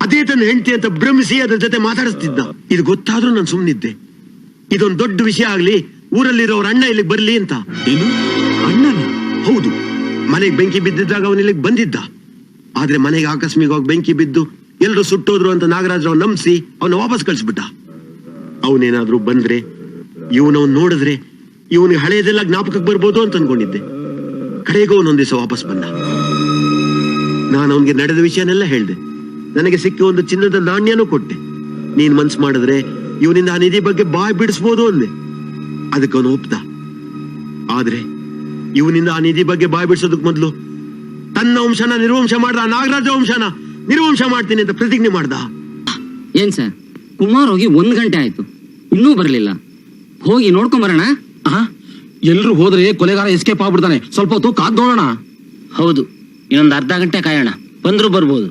ಅದೇ ತನ್ನ ಹೆಂಡತಿ ಅಂತ ಭ್ರಮಿಸಿ ಅದ್ರ ಜೊತೆ ಮಾತಾಡಿಸ್ತಿದ್ದ. ಇದು ಗೊತ್ತಾದ್ರೂ ನಾನು ಸುಮ್ಮನಿದ್ದೆ. ಇದೊಂದು ದೊಡ್ಡ ವಿಷಯ ಆಗ್ಲಿ, ಊರಲ್ಲಿರೋರ ಅಣ್ಣ ಇಲ್ಲಿಗೆ ಬರ್ಲಿ ಅಂತ. ಏನು ಅಣ್ಣನ? ಹೌದು, ಮನೆಗೆ ಬೆಂಕಿ ಬಿದ್ದಿದ್ದಾಗ ಅವನ ಇಲ್ಲಿಗೆ ಬಂದಿದ್ದ. ಆದ್ರೆ ಮನೆಗೆ ಆಕಸ್ಮಿಕವಾಗಿ ಬೆಂಕಿ ಬಿದ್ದು ಎಲ್ರು ಸುಟ್ಟೋದ್ರು ಅಂತ ನಾಗರಾಜ್ ಅವನ್ ನಂಬಿಸಿ ಅವನ ವಾಪಸ್ ಕಳಿಸ್ಬಿಟ್ಟ. ಅವನೇನಾದ್ರೂ ಬಂದ್ರೆ ಇವನವನ್ ನೋಡಿದ್ರೆ ಇವನಿಗೆ ಹಳೆಯದೆಲ್ಲ ಜ್ಞಾಪಕಕ್ಕೆ ಬರ್ಬೋದು ಅಂತ ಅನ್ಕೊಂಡಿದ್ದೆ. ಕಡೆಗೂ ಅವನೊಂದ್ ದಿವಸ ವಾಪಸ್ ಬಂದ. ನಾನು ಅವನಿಗೆ ನಡೆದ ವಿಷಯನೆಲ್ಲ ಹೇಳ್ದೆ. ನನಗೆ ಸಿಕ್ಕ ಒಂದು ಚಿನ್ನದ ನಾಣ್ಯನೂ ಕೊಟ್ಟೆ. ನೀನ್ ಮನ್ಸು ಮಾಡಿದ್ರೆ ಇವನಿಂದ ಆ ನಿಧಿ ಬಗ್ಗೆ ಬಾಯ್ ಬಿಡಿಸ್ಬೋದು ಅಂದೆ. ಅದಕ್ಕೆ ಅವನು ಒಪ್ದ. ಆದ್ರೆ ಇವನಿಂದ ಆ ನಿಧಿ ಬಗ್ಗೆ ಬಾಯ್ ಬಿಡಿಸೋದಕ್ ಮೊದ್ಲು ತನ್ನ ವಂಶನ ನಿರ್ವಂಶ ಮಾಡ್ದ, ನಾಗರಾಜ ವಂಶನ ನಿರ್ವಂಶ ಮಾಡ್ತೀನಿ ಅಂತ ಪ್ರತಿಜ್ಞೆ ಮಾಡ್ದ. ಏನ್ ಸರ್, ಕುಮಾರ್ ಹೋಗಿ 1 ಗಂಟೆ ಆಯ್ತು, ಇನ್ನೂ ಬರ್ಲಿಲ್ಲ. ಹೋಗಿ ನೋಡ್ಕೊಂಬರೋಣ. ಎಲ್ರು ಹೋದ್ರೆ ಕೊಲೆಗಾರ ಎಸ್ಕೇಪ್ ಆಗ್ಬಿಡ್ತಾನೆ. ಸ್ವಲ್ಪ ಹೊತ್ತು ಕಾದ್ ನೋಡೋಣ. ಹೌದು, ಇನ್ನೊಂದು ಅರ್ಧ ಗಂಟೆ ಕಾಯೋಣ, ಬಂದ್ರು ಬರ್ಬೋದು.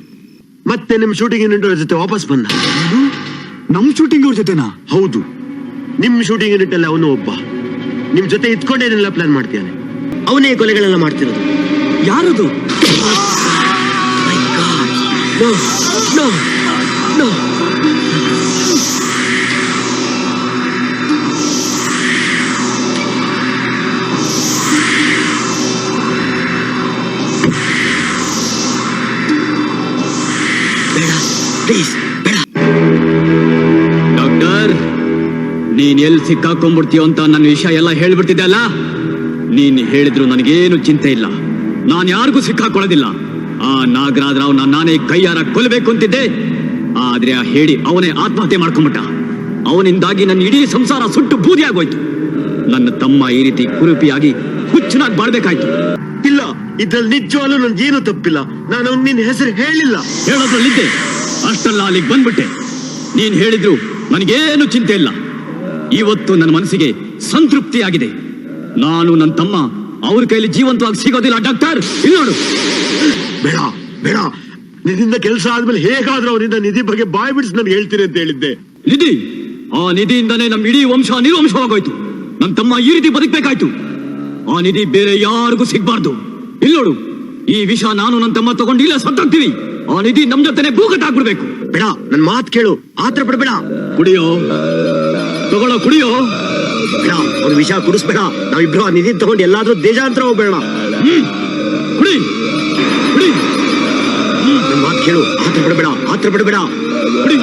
ಮತ್ತೆ ನಿಮ್ ಶೂಟಿಂಗ್ ಯೂನಿಟ್ ಜೊತೆ ವಾಪಸ್ ಬಂದ. ನಮ್ ಶೂಟಿಂಗ್ ಅವ್ರ ಜೊತೆನಾ? ಹೌದು, ನಿಮ್ ಶೂಟಿಂಗ್ ಯೂನಿಟ್ ಅಲ್ಲಿ ಅವನು ಒಬ್ಬ. ನಿಮ್ ಜೊತೆ ಇದ್ಕೊಂಡೇನೆಲ್ಲ ಪ್ಲಾನ್ ಮಾಡ್ತಾನೆ. ಅವನೇ ಕೊಲೆಗಳೆಲ್ಲ ಮಾಡ್ತಿರೋದು. ಯಾರದು? No, no, no. ಬೇಡ, ಪ್ಲೀಸ್ ಬೇಡ. ಡಾಕ್ಟರ್, ನೀನ್ ಎಲ್ಲಿ ಸಿಕ್ಕಾಕೊಂಡ್ಬಿಡ್ತೀಯೋ ಅಂತ ನನ್ನ ವಿಷಯ ಎಲ್ಲ ಹೇಳ್ಬಿಡ್ತಿದ್ದೆ ಅಲ್ಲ. ನೀನ್ ಹೇಳಿದ್ರು ನನಗೇನು ಚಿಂತೆ ಇಲ್ಲ. ನಾನ್ ಯಾರಿಗೂ ಸಿಕ್ಕಾಕೊಳ್ಳೋದಿಲ್ಲ. ಆ ನಾಗರಾಜ್ ರಾವ್ ನಾನೇ ಕೈಯಾರ ಕೊಲ್ಲಬೇಕು ಅಂತಿದ್ದೆ. ಆದ್ರೆ ಆ ಹೇಳಿ ಅವನೇ ಆತ್ಮಹತ್ಯೆ ಮಾಡ್ಕೊಂಡ್ಬಿಟ್ಟ. ಅವನಿಂದಾಗಿ ನನ್ನ ಇಡೀ ಸಂಸಾರ ಸುಟ್ಟು ಬೂದಿ ಆಗೋಯ್ತು. ನನ್ನ ತಮ್ಮ ಈ ರೀತಿ ಕುರುಪಿಯಾಗಿ ಹುಚ್ಚನಾಗಿ ಬಾಳ್ಬೇಕಾಯ್ತು. ಇಲ್ಲ, ಇದ್ರಲ್ಲಿ ನಿಜವಾಗ್ಲೂ ನನ್ಗೇನು ತಪ್ಪಿಲ್ಲ. ನಾನು ನಿನ್ನ ಹೆಸರು ಹೇಳಿಲ್ಲ. ಹೇಳೋದ್ರಲ್ಲಿದ್ದೆ, ಅಷ್ಟಲ್ಲ ಅಲ್ಲಿಗೆ ಬಂದ್ಬಿಟ್ಟೆ. ನೀನ್ ಹೇಳಿದ್ರು ನನಗೇನು ಚಿಂತೆ ಇಲ್ಲ. ಇವತ್ತು ನನ್ನ ಮನಸ್ಸಿಗೆ ಸಂತೃಪ್ತಿ ಆಗಿದೆ. ನಾನು ನನ್ನ ತಮ್ಮ ಅವ್ರ ಕೈಲಿ ಜೀವಂತವಾಗಿ ಸಿಗೋದಿಲ್ಲ. ಡಾಕ್ಟರ್, ಇಲ್ಲಿ ನೋಡು. ಬೇಡ ಬೇಡ, ನಿನ್ನಿಂದ ಕೆಲಸ ಆದ್ಮೇಲೆ ಹೇಗಾದ್ರೂ ಅವನಿಂದ ನಿಧಿ ಬಗ್ಗೆ ಬಾಯ್ ಬಿಡಿಸಿ ನನ್ಗೆ ಹೇಳ್ತೀನಿ ಅಂತ ಹೇಳಿದ್ದೆ. ನಿಧಿ? ಆ ನಿಧಿಯಿಂದನೇ ನಮ್ ಇಡೀ ವಂಶ ನಿರ್ವಂಶವಾಗೋಯ್ತು. ನನ್ನ ತಮ್ಮ ಈ ರೀತಿ ಬದುಕಬೇಕಾಯ್ತು. ಆ ನಿಧಿ ಬೇರೆ ಯಾರಿಗೂ ಸಿಗ್ಬಾರ್ದು. ಇಲ್ಲಿ ನೋಡು, ಈ ವಿಷ ನಾನು ನನ್ನ ತಮ್ಮ ತಗೊಂಡು ಇಲ್ಲ ಸತ್ತಾಗ್ತೀವಿ. ಆ ನಿಧಿ ನಮ್ ಜೊತೆನೆ ಭೂಗತಾಗ್ಬಿಡ್ಬೇಕು. ಬೇಡ, ನನ್ ಮಾತು ಕೇಳು, ಆತರ ಪಡಬೇಡ. ಕುಡಿಯೋ, ತಗೊಳ್ಳೋ, ಕುಡಿಯೋ. ಬೇಡ, ಅವ್ರ ವಿಷ ಕುಡಿಸ್ಬೇಡ. ನಾವಿಬ್ರು ಆ ನಿಧಿ ತಗೊಂಡು ಎಲ್ಲಾದ್ರೂ ದೇಶಾಂತರ ಹೋಗ್ಬೇಡ. ಕುಡಿ ಕುಡಿ. ನನ್ ಮಾತು ಕೇಳು, ಆತರ ಪಡಬೇಡ, ಆತರ ಪಡಬೇಡ. ಕುಡಿ.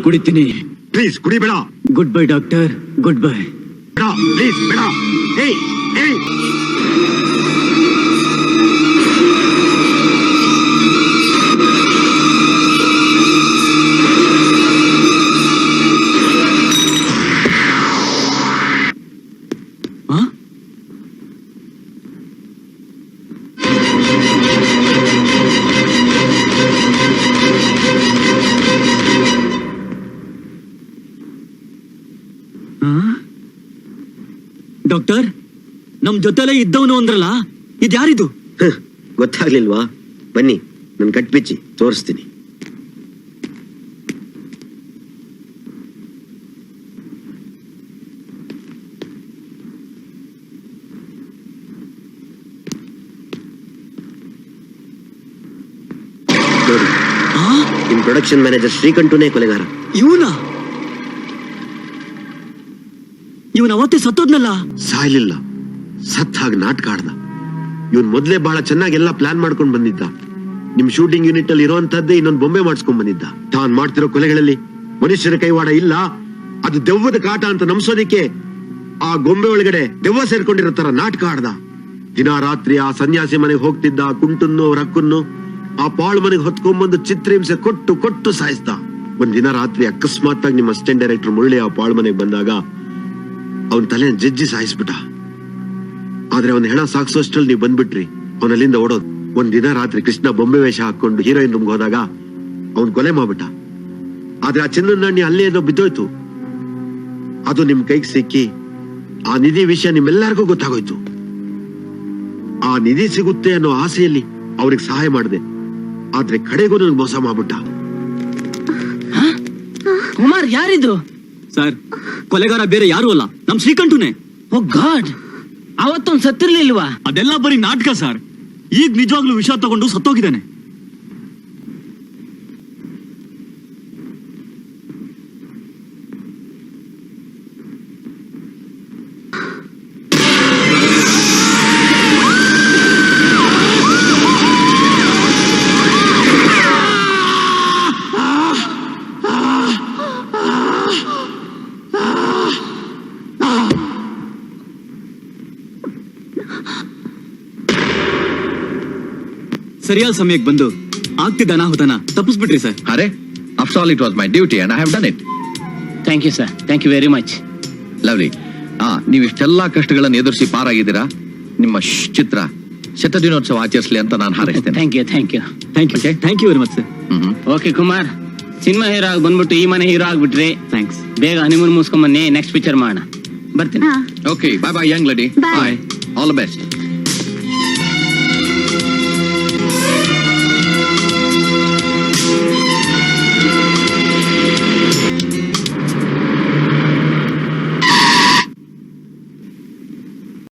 ಕುಡಿತೀನಿ. ಪ್ಲೀಸ್ ಕುಡಿಬೇಡ. Good bye doctor, good bye. ಬೇಡ ಪ್ಲೀಸ್ ಬೇಡ. ಏಯ್ ಏಯ್ ಡಾಕ್ಟರ್, ನಮ್ ಜೊತೆಲೆ ಇದ್ದವನು ಅಂದ್ರಲ್ಲ, ಇದ್ಯಾರಿದು? ಗೊತ್ತಾಗ್ಲಿಲ್ವಾ? ಬನ್ನಿ, ನನ್ ಕಟ್ಬಿಚ್ಚಿ ತೋರಿಸ್ತೀನಿ. ನೋಡಿ, ನಿಮ್ ಪ್ರೊಡಕ್ಷನ್ ಮ್ಯಾನೇಜರ್ ಶ್ರೀಕಂಠುನೇ ಕೊಲೆಗಾರ. ಇವನ್ ಅವತ್ತೇ ಸತ್ತೋದ್ನಲ್ಲ? ಸಾಯ್ಲಿಲ್ಲ, ಸತ್ ಹಾಗೆ ನಾಟಕ ಆಡ್ದ. ಇವನ್ ಮೊದ್ಲೇ ಬಹಳ ಚೆನ್ನಾಗಿ ಎಲ್ಲ ಪ್ಲಾನ್ ಮಾಡ್ಕೊಂಡ್ ಬಂದಿದ್ದ. ನಿಮ್ ಶೂಟಿಂಗ್ ಯೂನಿಟ್ ಅಲ್ಲಿ ಇರುವಂತದ್ದೇ ಇನ್ನೊಂದು ಬೊಂಬೆ ಮಾಡಿಸ್ಕೊಂಡ್ ಬಂದಿದ್ದ. ತಾನ್ ಮಾಡ್ತಿರೋ ಕೊಲೆಗಳಲ್ಲಿ ಮನುಷ್ಯರ ಕೈವಾಡ ಇಲ್ಲ, ಅದು ದೆವ್ವದ ಕಾಟ ಅಂತ ನಂಬಿಸೋದಿಕ್ಕೆ ಆ ಗೊಂಬೆ ಒಳಗಡೆ ದೆವ್ವ ಸೇರ್ಕೊಂಡಿರೋ ತರ ನಾಟಕ ಆಡ್ದ. ದಿನ ರಾತ್ರಿ ಆ ಸನ್ಯಾಸಿ ಮನೆಗೆ ಹೋಗ್ತಿದ್ದ ಕುಂಟನ್ನು ಅವ್ರ ಹಕ್ಕನ್ನು ಆ ಪಾಳು ಮನೆಗೆ ಹೊತ್ಕೊಂಡ್ಬಂದು ಚಿತ್ರಹಿಂಸೆ ಕೊಟ್ಟು ಕೊಟ್ಟು ಸಾಯಿಸ್ದ. ಒಂದ್ ದಿನ ರಾತ್ರಿ ಅಕಸ್ಮಾತ್ ಆಗಿ ನಿಮ್ಮ ಅಸಿಸ್ಟೆಂಟ್ ಡೈರೆಕ್ಟರ್ ಮುರಳಿ ಆ ಪಾಳು ಮನೆಗೆ ಬಂದಾಗ ಅವನ್ ತಲೆ ಜಜ್ಜಿ ಸಾಯಿಸ್ಬಿಟ್ಟ. ಆದ್ರೆ ಅವನ್ ಹೆಣ ಸಾಕ್ಸೋಷ್ಟ್ರಲ್ಲಿ ನೀವು ಬಂದ್ಬಿಟ್ರಿ. ಅವನಲ್ಲಿಂದ ಓಡೋದು. ಒಂದ್ ದಿನ ರಾತ್ರಿ ಕೃಷ್ಣ ಬೊಂಬೆ ವೇಷ ಹಾಕೊಂಡು ಹೀರೋಯಿನ್ ರೂಮ್ಗೆ ಹೋದಾಗ ಅವನ್ ಕೊಲೆ ಮಾಡ್ಬಿಟ್ಟ. ಆದ್ರೆ ಆ ಚಿನ್ನದ ನಾಣ್ಯ ಅಲ್ಲೇ ಏನೋ ಬಿದ್ದೋಯ್ತು. ಅದು ನಿಮ್ ಕೈಗೆ ಸಿಕ್ಕಿ ಆ ನಿಧಿ ವಿಷಯ ನಿಮ್ಮೆಲ್ಲರಿಗೂ ಗೊತ್ತಾಗೋಯ್ತು. ಆ ನಿಧಿ ಸಿಗುತ್ತೆ ಅನ್ನೋ ಆಸೆಯಲ್ಲಿ ಅವ್ರಿಗೆ ಸಹಾಯ ಮಾಡಿದೆ. ಆದ್ರೆ ಕಡೆಗೂ ನನ್ಗೆ ಮೋಸ ಮಾಡ್ಬಿಟ್ಟ. ಕುಮಾರ್, ಯಾರಿದು? ಸರ್, ಕೊಲೆಗಾರ ಬೇರೆ ಯಾರು ಅಲ್ಲ, ನಮ್ ಶ್ರೀಕಂಠುನೇ. ಓ ಗಾಡ್, ಅವತ್ತೊಂದು ಸತ್ತಿರ್ಲಿಲ್ವಾ? ಅದೆಲ್ಲ ಬರೀ ನಾಟಕ ಸರ್. ಈಗ ನಿಜವಾಗ್ಲೂ ವಿಷ ತಗೊಂಡು ಸತ್ತೋಗಿದ್ದಾನೆ. ಸರಿಯಾದ ಸಮಯಕ್ಕೆ ಬಂದು ಆಗ್ತಿದ್ದ ಅನಾಹುತನ ತಪ್ಪಿಸ್ಬಿಟ್ರಿ ಸರ್. ಅರೆ, after all it was my duty and I have done it. Thank you sir, thank you very much. Lovely. ನೀವು ಇಷ್ಟೆಲ್ಲಾ ಕಷ್ಟಗಳನ್ನು ಎದುರಿಸಿ ಪಾರಾಗಿದ್ದೀರಾ. ನಿಮ್ಮ ಚಿತ್ರ ಶತದಿನೋತ್ಸವ ಆಚರಿಸಲಿ ಅಂತ ನಾನು ಹಾರೈಸ್ತೇನೆ. Thank you, thank you, thank you, thank you very much sir. Okay Kumar, cinema hero ಆಗಿ ಬಂದ್ಬಿಟ್ಟು ಈ ಮನೆ ಹೀರೋ ಆಗ್ಬಿಟ್ರಿ. ಥ್ಯಾಂಕ್ಸ್. ಬೇಗ ಹನಿಮೂನ್ ಮುಗಿಸ್ಕೊಂಡ್ ಬನ್ನಿ, ನೆಕ್ಸ್ಟ್ ಪಿಕ್ಚರ್ ಮಾಡೋಣ. ಬರ್ತೀನಿ. Okay, bye bye young lady. Bye, all the best.